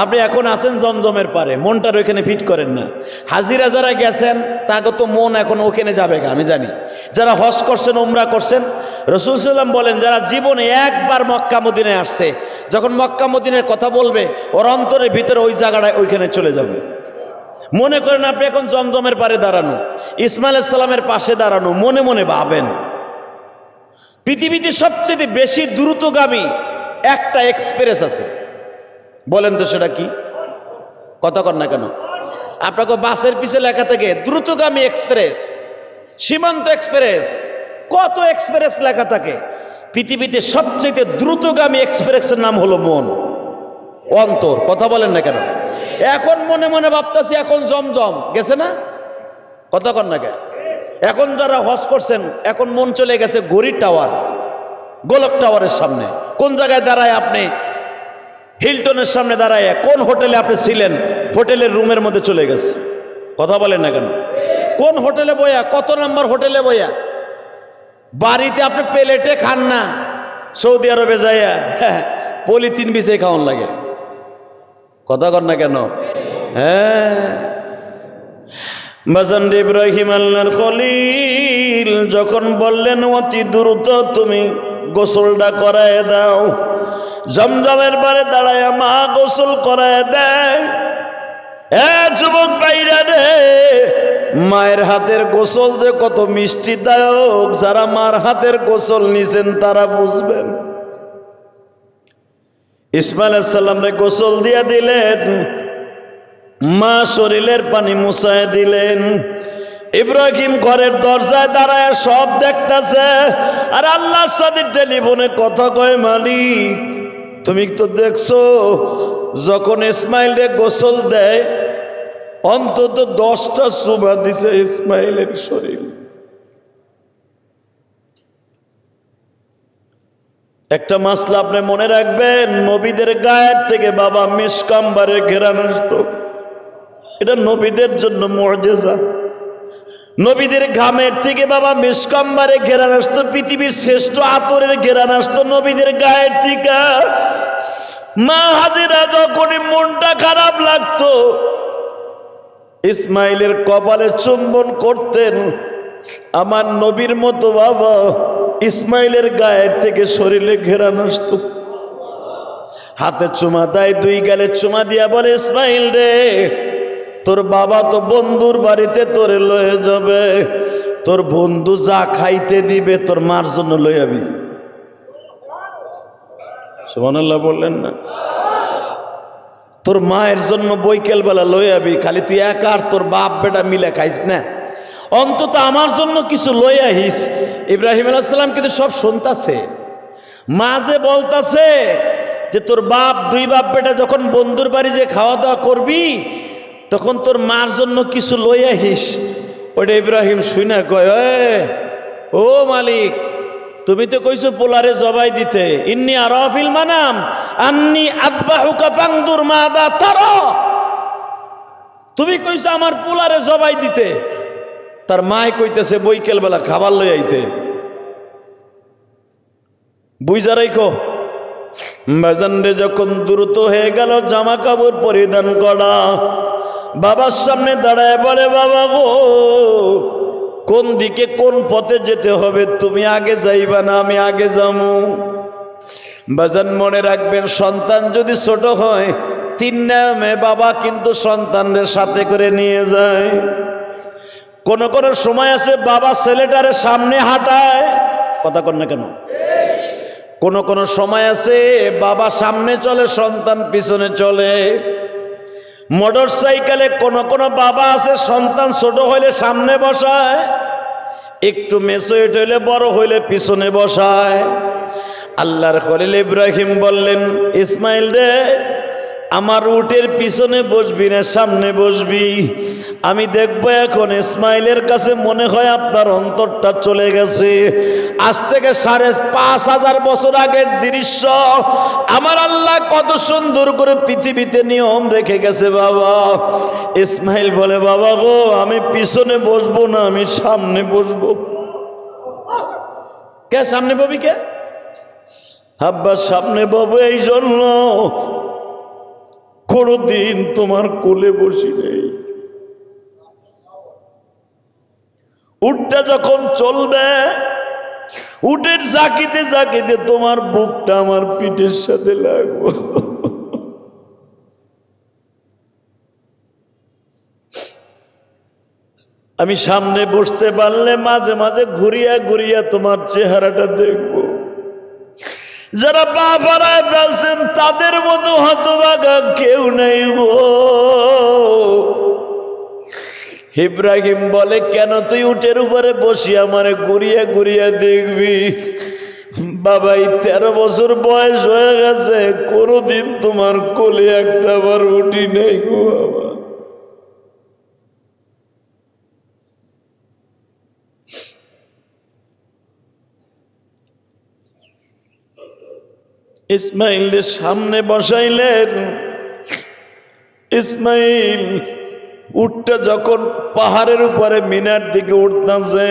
আপনি এখন আছেন জমজমের পারে, মনটার ওইখানে ফিট করেন না। হাজিরা যারা গেছেন তাকে তো মন এখন ওখানে যাবে গা, আমি জানি। যারা হজ করছেন, উমরা করছেন, রাসূল সাল্লাল্লাহু আলাইহি ওয়াসাল্লাম বলেন যারা জীবনে একবার মক্কা মদিনায় আসছে, যখন মক্কা মদিনার কথা বলবে ওর অন্তরের ভিতরে ওই জায়গাটায় ওইখানে চলে যাবে। মনে করেন আপনি এখন জমজমের পারে দাঁড়ানো, ইসমাইল আলাইহিস সালামের পাশে দাঁড়ানো, মনে মনে ভাবেন পৃথিবীতে সবচেয়ে বেশি দ্রুতগামী একটা এক্সপ্রেস আছে, বলেন তো সেটা কি? কথা কর না কেন? আপনাকে বাসের পিছে লেখা থাকে দ্রুতগামী এক্সপ্রেস, সীমান্ত এক্সপ্রেস, কত এক্সপ্রেস লেখা থাকে। পৃথিবীতে সবচেয়ে দ্রুতগামী এক্সপ্রেসের নাম হলো মন, অন্তর। কথা বলেন না কেন? এখন মনে মনে ভাবতেছি এখন জমজম গেছে না, কথা কর না কেন? এখন যারা হজ করছেন এখন মন চলে গেছে ঘড়ির টাওয়ার, গোলক টাওয়ারের সামনে। কোন জায়গায় দাঁড়ায় আপনি? হিলটনের সামনে দাঁড়ায়। কোন হোটেলে আপনি ছিলেন? হোটেলের রুমের মধ্যে চলে গেছে। কথা বলেন না কেন? কোন হোটেলে বইয়া, কত নম্বর হোটেলে বইয়া? বাড়িতে আপনি প্লেটে খান না, সৌদি আরবে যাইয়া পলিথিন বিছে খাওয়ান লাগে। কথা কর না কেন? হ্যাঁ, বাজান ইব্রাহিম আল্লাহর খলিল যখন বললেন অতি দ্রুত তুমি গোসলটা করায় দাও, জমজমের পারে দাঁড়ায় মা গোসল করায় দেয়। যুবক ভাইরা রে, মায়ের হাতের গোসল যে কত মিষ্টিদায়ক, যারা মার হাতের গোসল নিছেন তারা বুঝবেন। ইসমাইল আলাইহিস সালামরে গোসল দিয়া দিলেন, মা শরীরের পানি মুছায় দিলেন। ইব্রাহিম ঘরের দরজায় দাঁড়ায় সব দেখতেছে, আর আল্লাহর সাথে টেলিফোনে কথা কয়, মালিক তুমি তো দেখছো যখন ইসমাইলে গোসল দেয় অন্তত 10টা চুমা দিছে ইসমাইলের শরীরে। একটা মাসলা আপনি মনে রাখবেন, নবীদের গায়ের থেকে বাবা মিশকাম্বারের ঘেরান আসতো, এটা নবীদের জন্য মুআজিজা। নবীদের ঘামের থেকে বাবা মিশকাম্বারে ঘেরান আসতো, পৃথিবীর শ্রেষ্ঠ আতরের ঘেরান আসতো নবীদের গায়ের থেকে। মা হাজেরা যখনই মনটা খারাপ লাগতো ইসমাইলের কপালে চুম্বন করতেন। আমার নবীর মতো বাবা ইসমাইলের গায়ের থেকে শরীরে ঘেরান আসতো। হাতে চুমা দেয়, 2 গালে চুমা দিয়া বলে, ইসমাইল রে তোর বাবা তো বন্ধুর বাড়িতে তোরে লয়ে যাবে, তোর বন্ধু যা খাইতে দিবে তোর মার জন্য লয়ে যাবি। সুবহানাল্লাহ বললেন না? তোর মায়ের জন্য বৈকাল বেলা লয়ে যাবি, খালি তুই একা আর তোর বাপ বেটা মিলে খাইস না, অন্তত আমার জন্য কিছু লয়ে আহিস। ইব্রাহিম আলাইহিস সালাম কিন্তু সব শুনতাছে। মা যে বলতাছে যে তোর বাপ 2 বাপ বেটা যখন বন্ধুর বাড়ি যে খাওয়া দাওয়া করবি তখন তোর মার জন্য কিছু লই আহিস, ওটা ইব্রাহিম শুইনা কয়, ও মালিক তুমি তো কইছো পোলারে জবাই দিতে, ইন্নী আরাফিল মানাম আন্নী আযবাহুকা ফানদুর মাযা তারা, তুমি কইছো আমার পোলারে জবাই দিতে। তার মায় কইতেছে বৈকাল বেলা খাবার লই আইতে। বুঝা রাখো বাজানরে যখন দ্রুত হয়ে গেল জামা কাপড় পরিধান করা, বাবার সামনে দাঁড়ায় বলে, বাবা গো কোন দিকে কোন পথে যেতে হবে, তুমি আগে যাইবা না আমি আগে যাবো? বাজান মনে রাখবেন, সন্তান যদি ছোট হয় 3 নামে বাবা কিন্তু সন্তানদের সাথে করে নিয়ে যায়। কোন কোন সময় আছে বাবা ছেলেটারে সামনে হাঁটায়, কথা কর না কেন? কোন কোন সময় আছে বাবা সামনে চলে, সন্তান পিছনে চলে। মোটর সাইকেলে কোন কোন বাবা আছে সন্তান ছোট হইলে সামনে বসায়, একটু মেসোয়েট হইলে বড় হইলে পিছনে বসায়। আল্লাহর খলিল ইব্রাহিম বললেন, ইসমাইল রে, আমার উটের পিছনে বসবি না সামনে বসবি? আমি দেখব এখন। ইসমাইলের কাছে মনে হয় আপনার অন্তরটা চলে গেছে। আজ থেকে 5,500 বছর আগের দৃশ্য আমার আল্লাহ কত সুন্দর করে পৃথিবীতে নিয়ম রেখে গেছে বাবা। ইসমাইল বলে, বাবা গো, আমি পিছনে বসবো না, আমি সামনে বসবো। কে সামনে ববি? কে? আব্বা সামনে ববো এই জন্য কোনদিন তোমার কোলে বসি নেই। উটটা যখন চলবে, উটের জাকিতে জাকিতে তোমার বুকটা আমার পিঠের সাথে লাগবে। আমি সামনে বসতে পারলে মাঝে মাঝে ঘুরিয়া ঘুরিয়া তোমার চেহারাটা দেখব। যারা পা ফাড়ায় ফেলছেন তাদের মতো হতভাগা কেউ নেই গো। ইব্রাহিম বলে, কেন তুই উটের উপরে বসি আমারে ঘুরিয়া ঘুরিয়া দেখবি? বাবা, এই 13 বছর বয়স হয়ে গেছে, কোনদিন তোমার কোলে একটা বার উঠি নেই গো বাবা। ইসমাইলের সামনে বসাইলেন। ইসমাইল উটটা যখন পাহাড়ের উপরে মিনার দিকে উঠতেছে,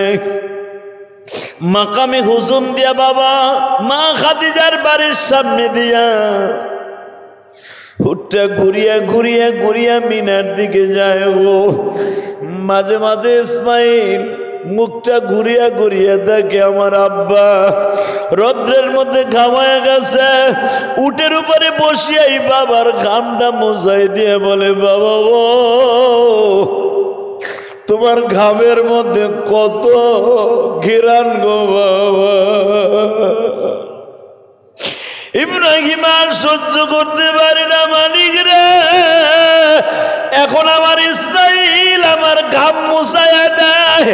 মাকামে হুজুন দিয়া বাবা মা খাদিজার বাড়ির সামনে দিয়া উটটা ঘুরিয়া ঘুরিয়া ঘুরিয়া মিনার দিকে যায় গো। মাঝে মাঝে ইসমাইল মুখটা ঘুরিয়া ঘুরিয়া দেখে আমার আব্বা রৌদ্রের মধ্যে ঘামায় গেছে। উটের উপরে বসিয়াই বাবার ঘামটা মোছাই দিয়ে বলে, বাবা ও, তোমার ঘামের মধ্যে কত ঘিরান গো বাবা। ইব্রাহিম আর সহ্য করতে পারি না মালিক রে, এখন আমার ইসমাইল আমার ঘাম মুছায়া দেয়,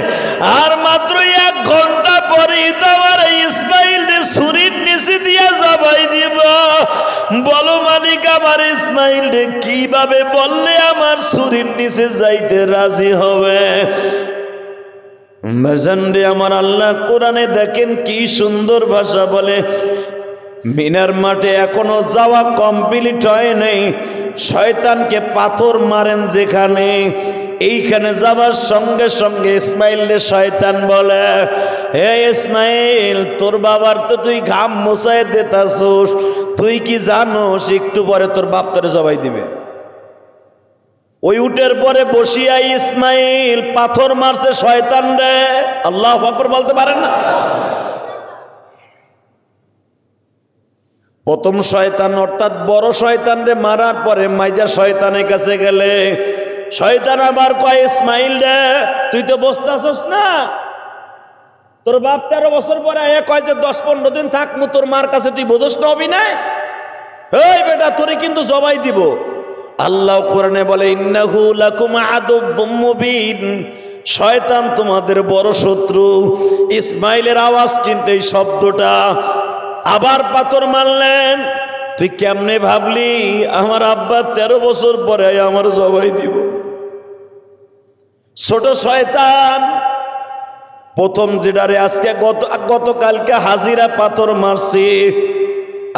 আর মাত্র 1 ঘন্টা পরে তো আমার ইসমাইল ছুরির নিচে দিয়া জবাই দিব। বলো মালিক, আমার ইসমাইল রে কিভাবে বললে আমার ছুরির নিচে যাইতে রাজি হবে? মেজানরে আমার আল্লাহ কোরআনে দেখেন কি সুন্দর ভাষা বলে, মিনার মাঠে এখনো যাওয়া কমপ্লিট হয় নাই, শয়তানকে পাথর মারেন যেখানে, এইখানে যাবার সঙ্গে সঙ্গে ইসমাইলের শয়তান বলে, হে ইসমাইল, তোর বাবার তো তুই ঘাম মোছায় দিতাছস, তুই কি জানোস একটু পরে তোর বাপ তোরে জবাই দিবে? ওই উটের পরে বসিয়া ইসমাইল পাথর মারছে শয়তান রে। আল্লাহু আকবার বলতে পারেন না? প্রথম শয়তান অর্থাৎ বড় শয়তান রে মারার পরে মাইজা শয়তানের কাছে গেলে শয়তান আবার কয়, ইসমাইল রে, তুই তো বসতে আসস না, তোর বাপ 13 বছর পরে কয় যে 10-15 দিন থাকমু তোর মার কাছে, তুই বোঝস না হবি না? এই বেটা, তোরে কিন্তু জবাই দিব। আল্লাহ কোরআনে বলে, ইন্নাহু লাকুম আদুব্বুম মুবিন, শয়তান তোমাদের বড় শত্রু। ইসমাইলের আওয়াজ কিন্তু এই শব্দটা। আবার পাথর মারলেন। তুই কেমনে ভাবলি আমার আব্বা 13 বছর পরে আমার জবাই দিব? ছোট শয়তান প্রথম যেটারে আজকে গতকালকে হাজিরা পাথর মারছি,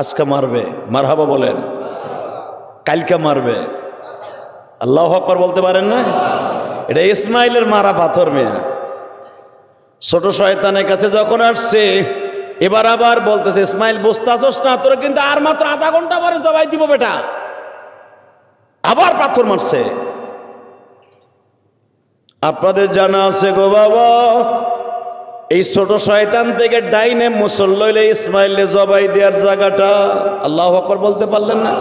আজকে মারবে। মারহাবা বলেন। কালকে মারবে। আল্লাহু আকবার বলতে পারেন না? এটা ইসমাইলের মারা পাথর মেয়া। ছোট শয়তানের কাছে যখন আসছে, এবার আবার বলতেছে, ইসমাইল বসতে আসস না, তোর কিন্তু আর মাত্র আধা ঘন্টা পরে জবাই দিব বেটা। আবার পাথর মারছে। আপনাদের জানা আছে গো বাবা, এই ছোট শয়তান থেকে ডাইনে মুসল্লাইলে ইসমাইলে জবাই দেওয়ার জায়গাটা, আল্লাহু আকবার বলতে পারলেন না?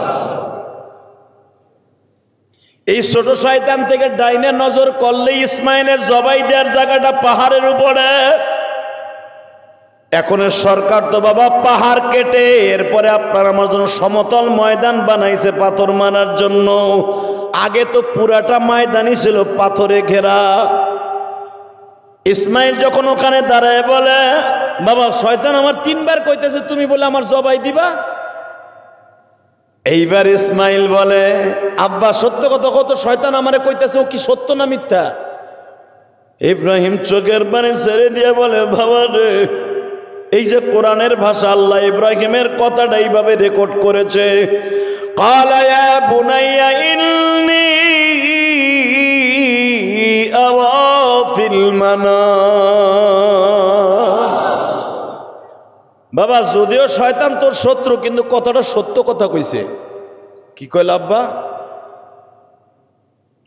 এই ছোট শয়তান থেকে ডাইনে নজর করলে ইসমাইলের জবাই দেওয়ার জায়গাটা পাহাড়ের উপরে। এখনের সরকার তো বাবা পাহাড় কেটে এরপরে আপনার আমার জন্য সমতল ময়দান বানাইছে পাথর মারার জন্য। আগে তো পুরাটা ময়দানই ছিল পাথরে ঘেরা। ইসমাইল যখন ওখানে দাঁড়ায় বলে, বাবা শয়তান আমার 3 বার কইতেছে তুমি বলে আমার জবাই দিবা। এইবার ইসমাইল বলে, আব্বা সত্য কথা কত, শয়তান আমারে কইতেছে, ও কি সত্য না মিথ্যা? ইব্রাহিম চোখের পানি ছেড়ে দিয়ে বলে, বাবা রে, এই যে কোরআনের ভাষা, আল্লাহ ইব্রাহিমের কথাটা এইভাবে রেকর্ড করেছে, ক্বালা ইয়া বুনাইয়া ইন্নী আরা ফিল মানাম। বাবা যদিও শয়তান তোর শত্রু, কিন্তু কথাটা সত্য কথা কইছে। কি কইল আব্বা?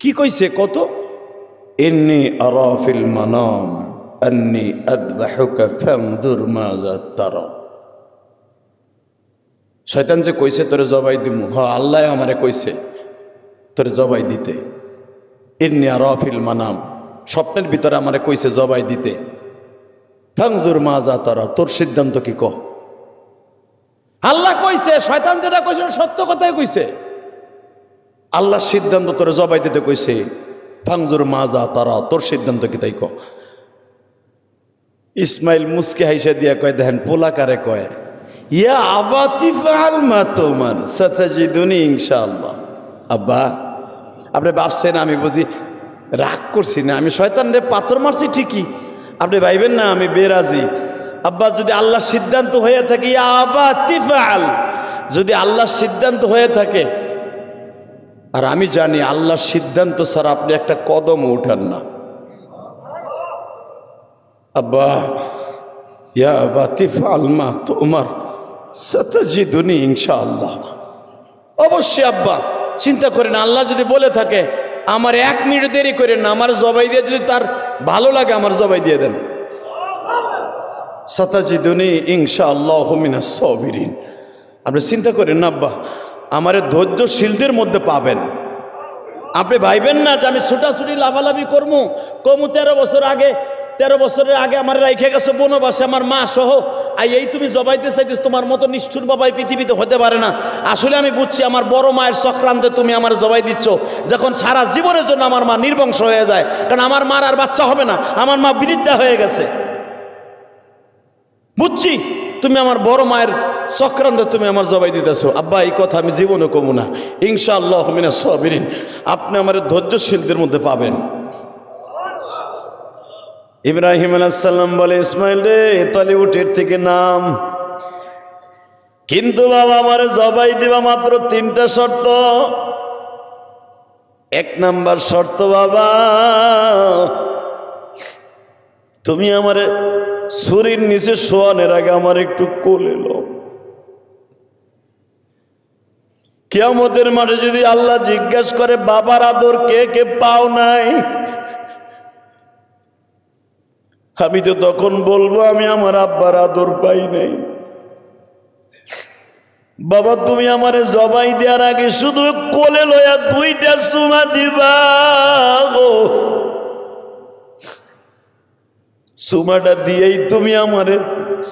কি কইছে কত? ইন্নী আরা ফিল মানাম আন্নী আযবাহুকা ফানজুর মাযা তারা। শয়তান যে কইছে তোরে জবাই দিমু, হ্যাঁ আল্লাহ আমারে কইছে তোরে জবাই দিতে। ইন্নী আরা ফিল মানাম, স্বপ্নের ভিতরে আমারে কইছে জবাই দিতে। ফানজুর মাযা তারা, তোর সিদ্ধান্ত কি কহ। আল্লাহ কইছে, শয়তান যেটা কইছে সত্য কথাই কইছে। আল্লাহ সিদ্ধান্ত তোরে জবাই দিতে কইছে। ফানজুর মাযা তারা, তোর সিদ্ধান্ত কি তাই কহ। ইসমাইল মুসকে হাইসা দিয়া কয়, দেখেন পোলা কারে কয়, ইয়া আবাতি ফাআল মা তুমার সাতাজিদুনি ইনশাআল্লাহ। আব্বা আপনি ভাবছেন আমি বুঝি রাগ করছি না, আমি শয়তানরে পাথর মারছি ঠিকই, আপনি ভাইবেন না আমি বেরাজি। আব্বা যদি আল্লাহর সিদ্ধান্ত হয়ে থাকে, ইয়া আবাতি ফাআল, যদি আল্লাহর সিদ্ধান্ত হয়ে থাকে, আর আমি জানি আল্লাহর সিদ্ধান্ত ছাড়া আপনি একটা কদম উঠান না। আব্বা ইয়া আবাতি ফাআল মা তুমার সাতাজিদুনি ইনশাআল্লাহ। অবশ্যই আব্বা চিন্তা করেন, আল্লাহ যদি বলে থাকে আমার 1 মিনিট দেরি করেন না, আমার জবাই দিয়ে যদি তার ভালো লাগে আমার জবাই দিয়ে দেন। সাতাজিদুনি ইনশাআল্লাহু মিনাস সাবিরিন। আপনি চিন্তা করেন না আব্বা, আমারে ধৈর্যশীলদের মধ্যে পাবেন। আপনি ভাইবেন না যে আমি ছুটাছুটি লাভালাভি করবো, কমু 13 বছরের আগে আমার রাইখে গেছে বনবাসে আমার মা সহ, এই তুমি জবাইতে চাইছিস, তোমার মতো নিষ্ঠুর বাবাই পৃথিবীতে হতে পারে না। আসলে আমি বুঝছি আমার বড় মায়ের চক্রান্তে তুমি আমার জবাই দিচ্ছ, যখন সারা জীবনের জন্য আমার মা নির্বংশ হয়ে যায়, কারণ আমার মার আর বাচ্চা হবে না, আমার মা বৃদ্ধা হয়ে গেছে। বুঝছি তুমি আমার বড় মায়ের চক্রান্তে তুমি আমার জবাই দিতেছো। আব্বা এই কথা আমি জীবনে কমু না, ইনশাআল্লাহ মিনাস সাবিরিন। আপনি আমার ধৈর্যশীলদের মধ্যে পাবেন। ইব্রাহিম আলাইহিস সালাম বলে, ইসমাইল রে তাহলে উটের থেকে নাম, কিন্তু বাবা আমার জবাই দিবা মাত্র 3টা শর্ত। 1 নাম্বার শর্ত, বাবা তুমি আমারে ছুরির নিচে শোয়ানোর আগে আমার একটু কোলে লও। কিয়ামতের মাঠে যদি আল্লাহ জিজ্ঞাসা করে বাবার আদর কে কে পাও নাই, আমি তো তখন বলবো আমি আমার আব্বার আদর পাই নাই। বাবা তুমি আমারে জবাই দেওয়ার আগে শুধু কোলে লয়া 2টা চুমা দিবা, চুমাটা দিয়েই তুমি আমারে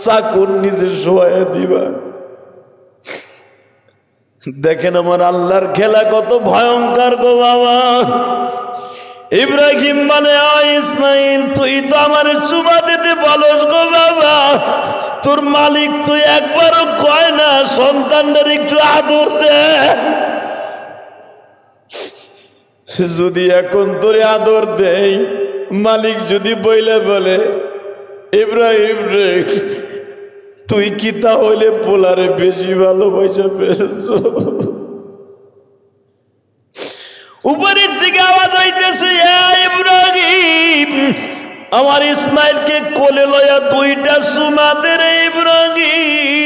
চাকুর নিচে শোয়া দিবা। দেখেন আমার আল্লাহর খেলা কত ভয়ঙ্কর গো বাবা। ইব্রাহিম বলে, ইসমাইল তুই তো আমার চুমা দিতে বলস গো বাবা, তোর মালিক তুই একবারও কয় না সন্তানদের একটু আদর দে। যদি এখন তোরে আদর দেই, মালিক যদি বইলে বলে ইব্রাহিম রে তুই কি তাহলে পোলারে বেশি ভালোবাসা পেয়েছ? উপরের থেকে আওয়াজ হইতেছে, ইব্রাহিম আমার ইসমাইলকে কোলে লয়া 2টা চুমা দে রে ইব্রাহিম।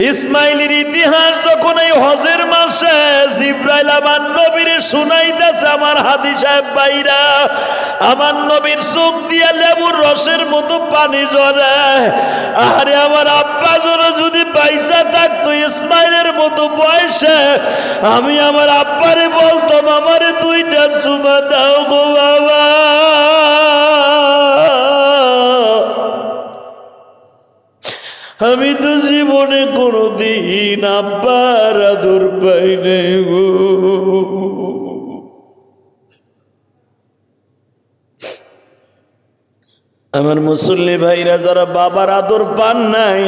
ইসমাইলের ইতিহাস যখন এই হজের মাসে জিব্রাইল আমার নবীর শুনাইতেছে, আমার হাদি সাহেব ভাইরা, আমার নবীর চোখ দিয়ে লেবুর রসের মতো পানি ঝরে। আরে আমার আব্বা যদি পয়সা থাকতো ইসমাইলের মতো বয়সে, আমি আমার আব্বারে বলতাম আমারে দুইটা চুমা দাও গো বাবা। আমি তো জীবনে কোনোদিন আব্বার আদর পাই নাই গো। আমার মুসল্লি ভাইরা যারা বাবার আদর পান নাই,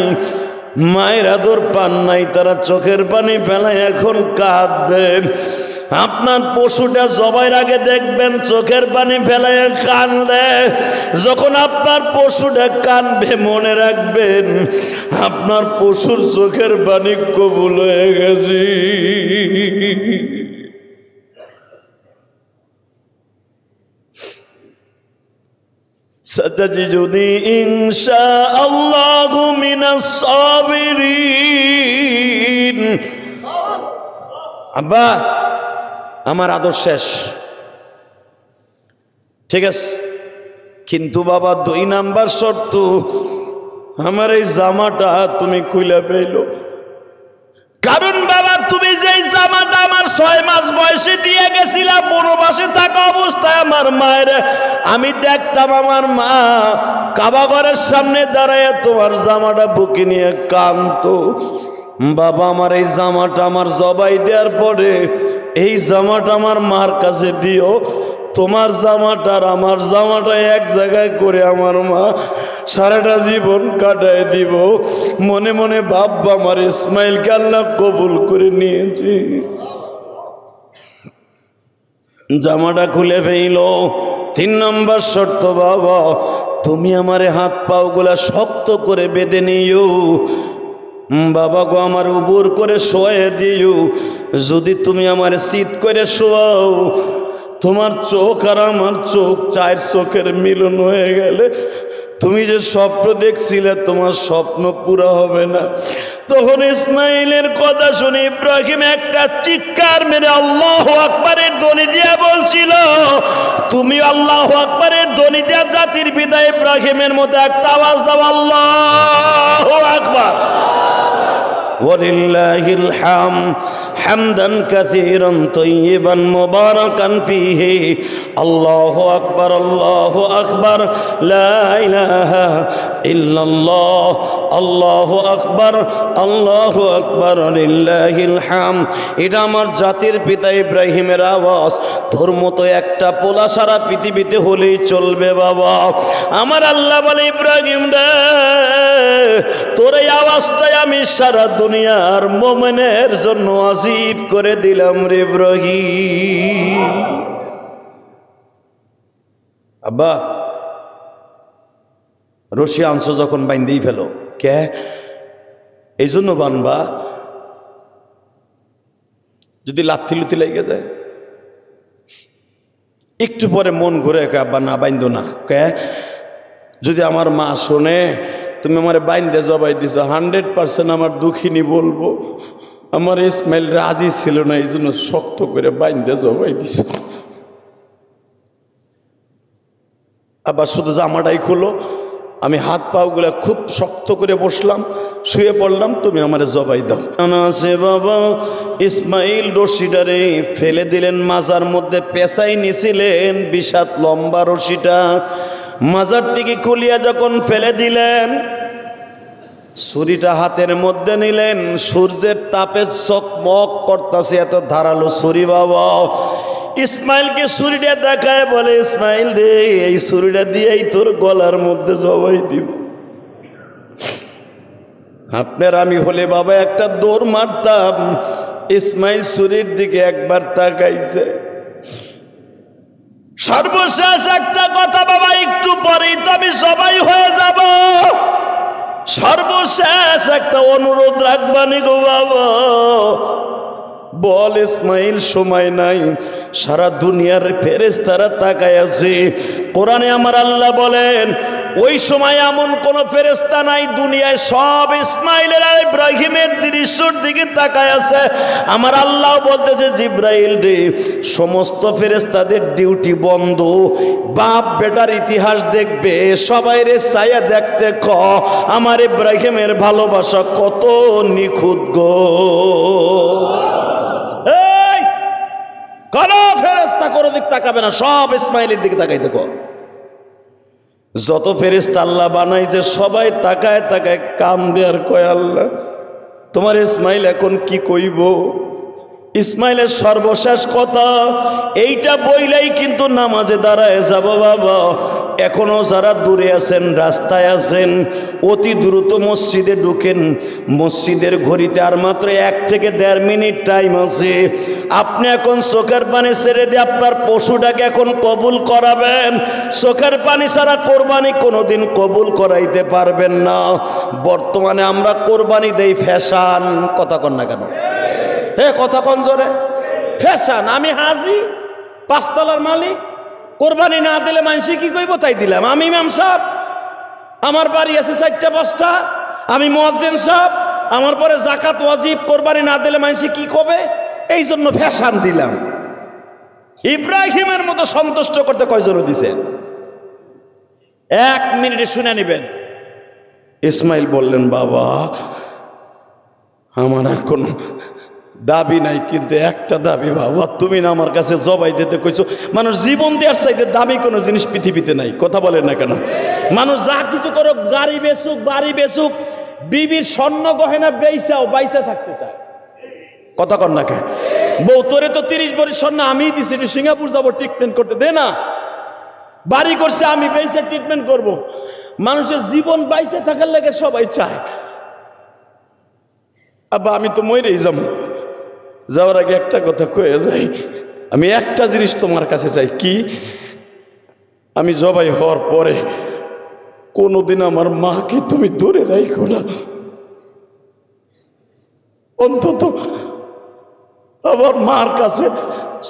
মায়ের আদর পান নাই, তারা চোখের পানি ফেলায় এখন কাঁদবেন। আপনার পশুটা জবাইয়ের আগে দেখবেন চোখের পানি ফেলায় কান্দে। যখন আপনার পশুটা কানবে মনে রাখবেন আপনার পশুর চোখের পানি কবুল হয়ে গেছে। সাতাজিদুনি ইনশাআল্লাহু মিনাস সাবিরিন। আব্বা আমার আদর শেষ, ঠিক আছে, কিন্তু বাবা 2 নাম্বার শর্ত, আমার এই জামাটা তুমি খুলে পেলো। কারণ বাবা তুমি যেই জামাটা আমার 6 মাস বয়সে দিয়ে গেছিলা বনবাসে থাকা অবস্থায় আমার মায়ের, আমি দেখতাম আমার মা কাবা ঘরের সামনে দাঁড়ায় তোমার জামাটা বুকে নিয়ে কাঁদতো। বাবা আমার এই জামাটা আমার জবাই দেওয়ার পরে এই জামাটা আমার মার কাছে দিও। তোমার জামাটা আর আমার জামাটা এক জায়গায় করে আমার মা সারাটা জীবন কাটায় দিব। মনে মনে ভাববা আমার ইসমাইলকে আল্লাহ কবুল করে নিয়েছি। জামাটা খুলে ফেইল। 3 নম্বর শর্ত, বাবা তুমি আমারে হাত পাও গুলা শক্ত করে বেঁধে নিও। বাবা গো আমার উবুর করে শোয়ে দিও। যদি তুমি আমার শীত করে শোয়াও, তোমার চোখ আর আমার চোখ 4 চোখের মিলন হয়ে গেলে তুমি যে স্বপ্ন দেখছিলে তোমার স্বপ্ন পুরো হবে না। তখন ইসমাইলের কথা শুনে ইব্রাহিম একটা চিৎকার মেরে আল্লাহু আকবারের ধ্বনি দিয়ে বলছিল, তুমি আল্লাহু আকবারের ধ্বনি দিয়ে জাতির পিতা ইব্রাহিমের মতো একটা আওয়াজ দাও, আল্লাহু আকবার। ওয়ালিল্লাহিল হামদ হামদান কাসীরান তাইয়িবান মুবারাকান ফীহি। আল্লাহু আকবার, আল্লাহু আকবার, লা ইলাহা ইল্লাল্লাহ, আল্লাহু আকবার, আল্লাহু আকবার, লিল্লাহিল হামদ। এটা আমার জাতির পিতা ইব্রাহিমের আওয়াজ। তোর মতো একটা পোলা সারা পৃথিবীতে হলেই চলবে বাবা। আমার আল্লাহ বলে, ইব্রাহিম রে, তোর এই আওয়াজটাই আমি সারা দুনিয়ার মুমিনের জন্য আজিব করে দিলাম রে ইব্রাহিম। আব্বা রশি আনছো যখন বাইন্দেই ফেলো। কে এই জন্য বানবা, যদি লাথি লুথি লেগে যায় একটু পরে মন ঘুরে, আব্বা না বাইন্দো না। কে যদি আমার মা শোনে তুমি আমার বাইন্দে জবাই দিছো, 100% আমার দুঃখিনী বলবো আমার ইসমাইল রাজি ছিল না, এই জন্য শক্ত করে বাইন্দে জবাই দিছ। আবার শুধু জামাটাই খুলো, আমি হাত পাগুলা খুব শক্ত করে বসলাম, শুয়ে পড়লাম, তুমি আমার জবাই দাও। আছে বাবা ইসমাইল রশিটারে ফেলে দিলেন মাজার মধ্যে, পেঁচাই নিছিলেন 20 হাত লম্বা রশিটা। মাজার থেকে খুলিয়া যখন ফেলে দিলেন, ছুরিটা হাতের মধ্যে নিলেন, সূর্যের তাপে চকমক করতেছে, এত ধারালো ছুরি বাবা। ইসমাইলকে ছুরিটা দেখায় বলে, ইসমাইল রে, এই ছুরিটা দিয়েই তোর গলার মধ্যে জবাই দিব। আপনার আমি হলে বাবা একটা দৌড় মারতাম। ইসমাইল ছুরির দিকে একবার তাকাইছে। সর্বশেষ একটা কথা বাবা, একটু পরেই তো আমি সবাই হয়ে যাব। সর্বশেষ একটা অনুরোধ রাখবানি গো বাবা। বল ইসমাইল, সময় নাই, সারা দুনিয়ার ফেরেশতারা তাকায় আছে। কোরআনে আমার আল্লাহ বলেন, ওই সময় এমন কোন ফেরেশতা নাই দুনিয়ায়, সব ইসমাইলের আর ইব্রাহিমের দৃশ্যর দিকে তাকায় আছে। আমার আল্লাহ বলতেছে জিব্রাইল রে, সমস্ত ফেরেশতাদের ডিউটি বন্ধ, বাপ বেটার ইতিহাস দেখবে, সবাই রে ছায়া দেখতে ক আমার ইব্রাহিমের ভালোবাসা কত নিখুঁত গো। এই কোন ফেরেশতা কোনো দিক তাকাবে না, সব ইসমাইলের দিকে তাকাইতে ক। যত ফেরেশতা আল্লাহ বানাইছে সবাই তাকায় তাকায় কাম দেয়ার কয় আল্লাহ তোমার ইসমাইল এখন কি কইব। ইসমাইলের সর্বশেষ কথা এইটা বইলাই কিন্তু নামাজে দাঁড়ায় যাব বাবা। এখনো যারা দূরে আছেন, রাস্তায় আছেন, অতি দ্রুত মসজিদে ঢুকেন। মসজিদের ঘড়িতে আর মাত্র 1 থেকে 1.5 মিনিট টাইম আছে। আপনি এখন চোখের পানি ছেড়ে দিয়ে আপনার পশুটাকে এখন কবুল করাবেন। চোখের পানি ছাড়া কোরবানি কোনোদিন কবুল করাইতে পারবেন না। বর্তমানে আমরা কোরবানি দেই ফ্যাশন, কথা কন না কেন? কথা কন জোরে, ফ্যাশন। আমি হাজি, 5 তলার মালিক, কোরবানি না দিলে মানুষে কি কইব তাই দিলাম। আমি ইমাম সাহেব, আমার বাড়ি আছে 4টা 5টা, আমি মুয়াজ্জিন সাহেব, আমার পরে যাকাত ওয়াজিব, কোরবানি না দিলে মানুষে কি কবে, এই জন্য ফ্যাশন দিলাম। ইব্রাহিমের মতো সন্তুষ্ট করতে কয়জন দিছেন? 1 মিনিটে শুনে নেবেন। ইসমাইল বললেন বাবা আমার আর কোনো দাবি নাই, কিন্তু একটা দাবি বাবা, তুমি না আমার কাছে জবাই দিতে কইছো। মানুষ জীবন দেওয়ার চাইতে দামি কোনো জিনিস পৃথিবীতে নাই, কথা বলেন না কেন? মানুষ যা কিছু করো, গাড়ি বেচুক, বাড়ি বেচুক, বিবির স্বর্ণ গহেনা বেচাও, বাইসা থাকতে চায়, কথা কন না কে? বউ তোরে তো 30 ভরি স্বর্ণ আমিই দিছি, সিঙ্গাপুর যাবো ট্রিটমেন্ট করতে, দে না। বাড়ি করছে আমি, বেচে ট্রিটমেন্ট করব। মানুষের জীবন বাইচে থাকার লাগে সবাই চায়। আব্বা আমি তো মরেই যাবো, যাওয়ার আগে একটা কথা কয়ে যাই, আমি একটা জিনিস তোমার কাছে চাই। কি? আমি জবাই হওয়ার পরে কোনোদিন আমার মাকে তুমি ধরে রাখো না, অন্তত আমার মার কাছে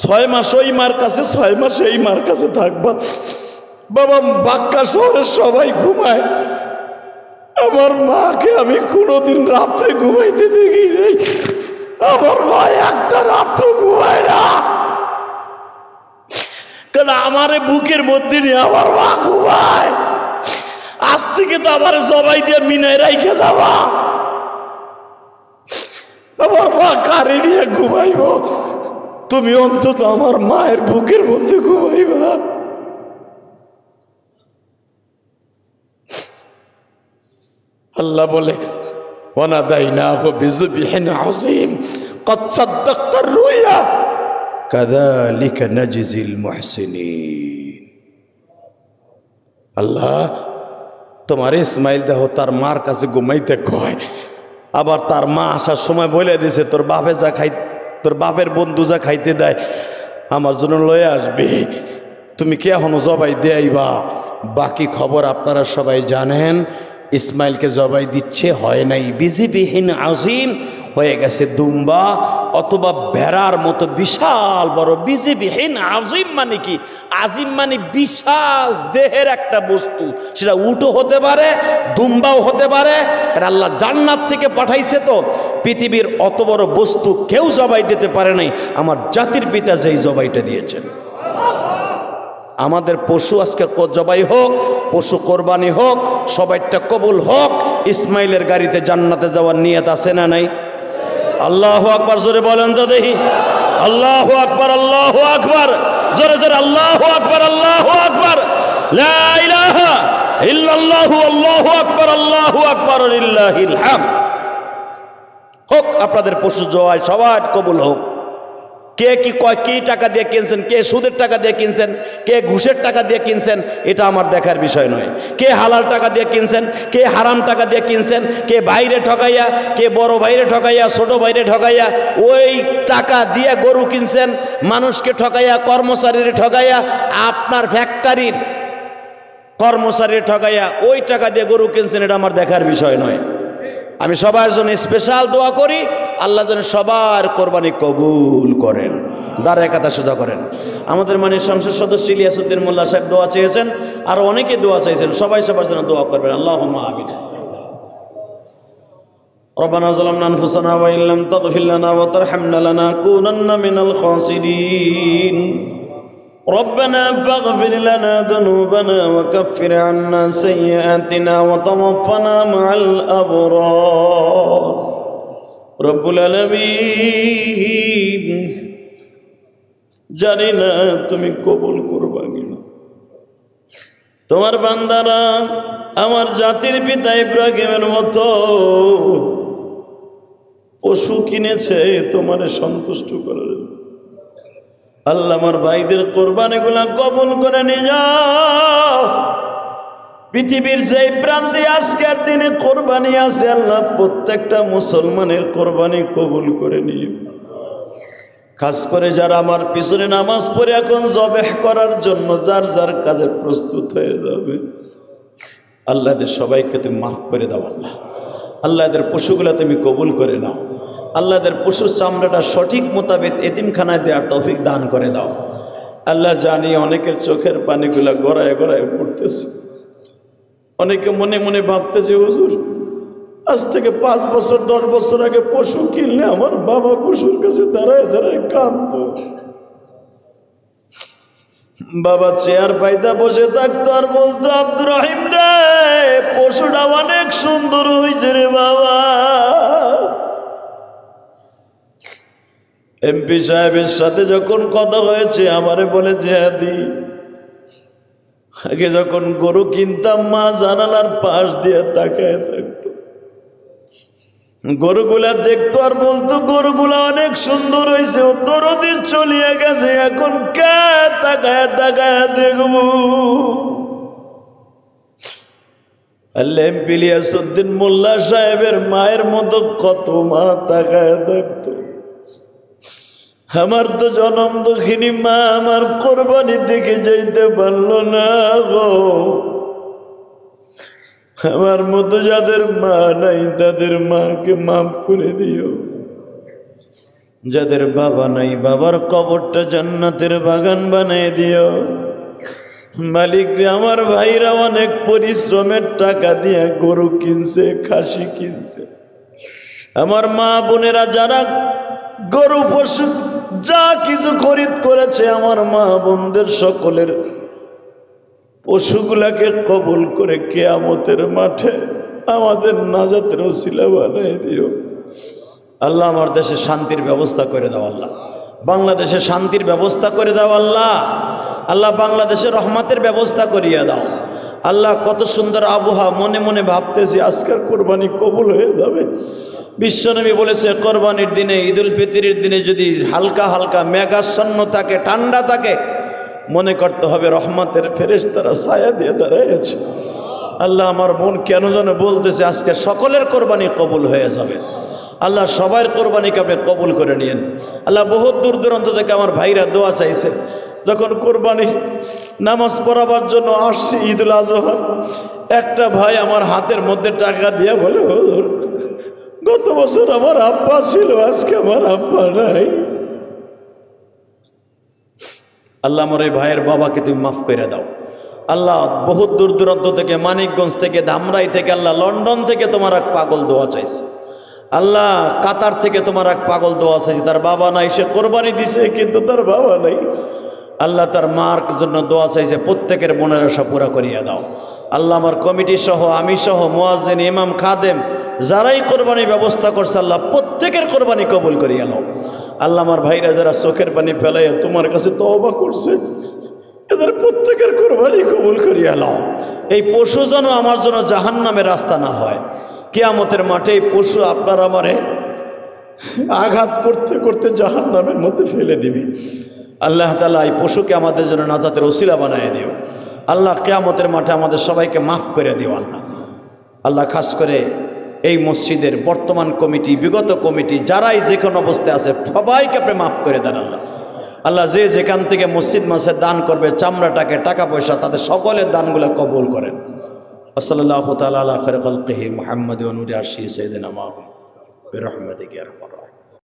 6 মাস ওই মার কাছে, 6 মাস এই মার কাছে থাকবা। বাবা বাক্কা শহরের সবাই ঘুমায়, আমার মাকে আমি কোনোদিন রাত্রে ঘুমাইতে দেখি নাই। আমার মা একটা রাত্র ঘুমায় না, কারণ আমারে বুকের মধ্যে নিয়ে আমার মা ঘুমায়। আজ থেকে তো আমার জবাই দিয়ে মিনায় রাইখে যাবা, আমার মা কারে নিয়ে ঘুমাইব, তুমি অন্তত আমার মায়ের বুকের মধ্যে ঘুমাইবা। আল্লাহ বলে ওয়ানাদাইনাহু বিযুবহিন আযীম قد صدقت الرؤيا كذلك نجزي المحسنين। আল্লাহ তোমার ইসমাইল দেহ তার মার কাছে ঘুমাইতে কয়, আবার তার মা আসার সময় বলে দিয়েছে তোর বাপে যা খাই, তোর বাপের বন্ধু যা খাইতে দেয় আমার জন্য লয়ে আসবে, তুমি কে এখনো জবাই দেয়াইবা। বাকি খবর আপনারা সবাই জানেন। ইসমাইলকে জবাই দিচ্ছে, হয় নাই বিজিবিহীন আজিম, হয়ে গেছে দুম্বা অথবা ভেড়ার মতো বিশাল বড়। বিজিবিহীন আজিম মানে কি? আজিম মানে বিশাল দেহের একটা বস্তু, সেটা উটও হতে পারে, দুম্বাও হতে পারে। আর আল্লাহ জান্নাত থেকে পাঠাইছে, তো পৃথিবীর অত বড় বস্তু কেউ জবাই দিতে পারে নাই, আমার জাতির পিতা যেই জবাইটা দিয়েছেন। আমাদের পশু আজকে জবাই হোক, পশু কোরবানি হোক, সবাইটা কবুল হোক। ইসমাইলের গাড়িতে জান্নাতে যাওয়ার নিয়ত আছে না নাই? আল্লাহু আকবার জোরে বলেন তো দেখি। আল্লাহু আকবার, আল্লাহু আকবার, জোরে জোরে আল্লাহু আকবার, আল্লাহু আকবার, লা ইলাহা ইল্লাল্লাহু, আল্লাহু আকবার, আল্লাহু আকবার, লিল্লাহিল হামদ। হোক আপনাদের পশু জবাই সবার কবুল হোক। কে কি কয়, কি টাকা দিয়ে কিনছেন, কে সুদের টাকা দিয়ে কিনছেন, কে ঘুষের টাকা দিয়ে কিনছেন, এটা আমার দেখার বিষয় নয়। কে হালাল টাকা দিয়ে কিনছেন, কে হারাম টাকা দিয়ে কিনছেন, কে বাইরে ঠকাইয়া, কে বড় বাইরে ঠকাইয়া, ছোট বাইরে ঠকাইয়া, ওই টাকা দিয়ে গরু কিনছেন, মানুষকে ঠকাইয়া, কর্মচারীর ঠকাইয়া, আপনার ফ্যাক্টরির কর্মচারীর ঠকাইয়া ওই টাকা দিয়ে গরু কিনছেন, এটা আমার দেখার বিষয় নয়। আমি সবার জন্য স্পেশাল দোয়া করি, আল্লাহ যেন সবার কোরবানি কবুল করেন। দাঁড়ায় কাতা সোজা করেন। আমাদের মানে সংসদ সদস্য ইলিয়াসউদ্দিন মোল্লা সাহেব দোয়া চেয়েছেন, আর অনেকে দোয়া চাইছেন, সবাই সবার জন্য দোয়া করবেন। আল্লাহুম্মা আমিন। ربنا ظلمنا أنفسنا وإن لم تغفر لنا وترحمنا لنكونن من الخاسرين ربنا فاغفر لنا ذنوبنا وكفر عنا سيئاتنا وتوفنا مع الأبرار رب العالمين জানি না তুমি কবুল করবা কিনা। তোমার বান্দারা আমার জাতির পিতা ইব্রাহিমের মতো পশু কিনেছে তোমার সন্তুষ্ট করার জন্য। আল্লাহ আমার ভাইদের কোরবানিগুলা কবুল করে নিয়ে যাও। পৃথিবীর যেই প্রান্তে আজকের দিনে কোরবানি আছে, আল্লাহ প্রত্যেকটা মুসলমানের কোরবানি কবুল করে নিও। খাস করে যারা আমার পিছনে নামাজ পড়ে এখন জবেহ করার জন্য যার যার কাজে প্রস্তুত হয়ে যাবে, আল্লাহ এদের সবাইকে তুমি মাফ করে দাও। আল্লাহ এদের পশুগুলা তুমি কবুল করে নাও। আল্লাহ এদের পশুর চামড়াটা সঠিক মোতাবেক এতিমখানায় দেওয়ার তৌফিক দান করে দাও। আল্লাহ জানি অনেকের চোখের পানিগুলা গড়ায় গড়ায় পড়তেছে। অনেকে মনে মনে ভাবতেছে, হুজুর আজ থেকে 5 বছর 10 বছর আগে পশু কিনলে আমার বাবা পশুর কাছে দাঁড়ায় দাঁড়ায় কাঁদতো। বাবা চেয়ার পাইতা বসে থাকতো আর বলতো, আব্দুর রহিম রে পশুটা অনেক সুন্দর হয়েছে রে বাবা। এমপি সাহেবের সাথে যখন কথা হয়েছে আমারে বলে জিহাদি, আগে যখন গরু কিনতাম মা জানালার পাশ দিয়ে তাকায় থাকতো, গরুগুলা দেখতো আর বলতো গরুগুলা অনেক সুন্দর হয়েছে, ও দরদিন চলিয়ে গেছে, এখন কে তাকায় তাকায় দেখবো। এমপি ইলিয়াসউদ্দিন মোল্লা সাহেবের মায়ের মতো কত মা তাকায় থাকতো। আমার তো জনম দুঃখিনী মা আমার কোরবানি দেখে যাইতে পারলো না গো। আমার মতো যাদের মা নাই তাদের মাকে মাফ করে দিও। যাদের বাবা নাই বাবার কবরটা জান্নাতের বাগান বানিয়ে দিও। মালিক রে, আমার ভাইরা অনেক পরিশ্রমের টাকা দিয়ে গরু কিনছে, খাসি কিনছে। আমার মা বোনেরা যারা গরু পশু যা কিছু খরিদ করেছে, আমার মা বোনদের সকলের পশুগুলাকে কবুল করে কিয়ামতের মাঠে আমাদের নাজাতের ওসিলা বানিয়ে দিও। আল্লাহ আমার দেশে শান্তির ব্যবস্থা করে দাও। আল্লাহ বাংলাদেশে শান্তির ব্যবস্থা করে দাও। আল্লাহ আল্লাহ বাংলাদেশে রহমতের ব্যবস্থা করিয়া দাও। আল্লাহ কত সুন্দর আবহাওয়া, মনে মনে ভাবতেছি আজকের কোরবানি কবুল হয়ে যাবে। বিশ্বনবী বলেছে, কোরবানির দিনে, ঈদুল ফিতরের দিনে যদি হালকা হালকা মেঘাচ্ছন্ন থাকে, ঠান্ডা থাকে, মনে করতে হবে রহমতের ফেরেশতারা ছায়া দিয়ে দাঁড়াইছে। আল্লাহ আমার মন কেন যেন বলতেছে আজকে সকলের কোরবানি কবুল হয়ে যাবে। আল্লাহ সবার কোরবানিকে আপনি কবুল করে নিয়েন। আল্লাহ বহুত দূর দূরান্ত থেকে আমার ভাইরা দোয়া চাইছে। যখন কোরবানি নামাজ পড়াবার জন্য আসছি ঈদুল আজহা, একটা ভাই আমার হাতের মধ্যে টাকা দিয়ে বলে, হুজুর গত বছর আমার আব্বা ছিল, আজকে আমার আব্বা নাই। আল্লাহ আমার এই ভাইয়ের বাবাকে তুমি মাফ করে দাও। আল্লাহ বহুত দূর দূরান্ত থেকে, মানিকগঞ্জ থেকে, ধামরাই থেকে, আল্লাহ লন্ডন থেকে তোমার এক পাগল দোয়া চাইছে। আল্লাহ কাতার থেকে তোমার এক পাগল দোয়া চাইছে, তার বাবা নাই, সে কোরবানি দিছে কিন্তু তার বাবা নাই। আল্লাহ তার মার জন্য দোয়া চাইছে, প্রত্যেকের মনের আশা পুরা করিয়া দাও। আল্লাহ আমার কমিটি সহ, আমি সহ, মুয়াজ্জিন, ইমাম, খাদেম যারাই কোরবানির ব্যবস্থা করছে, আল্লাহ প্রত্যেকের কোরবানি কবুল করিয়া নাও। আল্লাহ আমার ভাইরা যারা চোখের পানি ফেলাইয়া তোমার কাছে তওবা করছে, এদের প্রত্যেকের কোরবানি কবুল করিয়া নাও। এই পশু যেন আমার জন্য জাহান্নামের রাস্তা না হয়। কিয়ামতের মাঠে এই পশু আপনার আমারে আঘাত করতে করতে জাহান্নামের মধ্যে ফেলে দিবে। আল্লাহ তাআলা এই পশুকে আমাদের জন্য নাজাতের ওসিলা বানিয়ে দিও। আল্লাহ কিয়ামতের মাঠে আমাদের সবাইকে মাফ করে দিও। আল্লাহ আল্লাহ খাস করে এই মসজিদের বর্তমান কমিটি, বিগত কমিটি, যারাই যে কোনো অবস্থায় আছে, সবাইকে আপনি মাফ করে দেন। আল্লাহ আল্লাহ যে যেখান থেকে মসজিদ মাসে দান করবে, চামড়াটাকে, টাকা পয়সা, তাদের সকলের দানগুলো কবুল করেন। ওসল্লাল্লাহু তাআলা আলা খায়রি খালকিহি মুহাম্মদ ওয়া নূরি আরশি সাইয়্যিদিনা মুহাম্মদ বিরহমাতিকা ইয়া আরহামার রাহিমিন।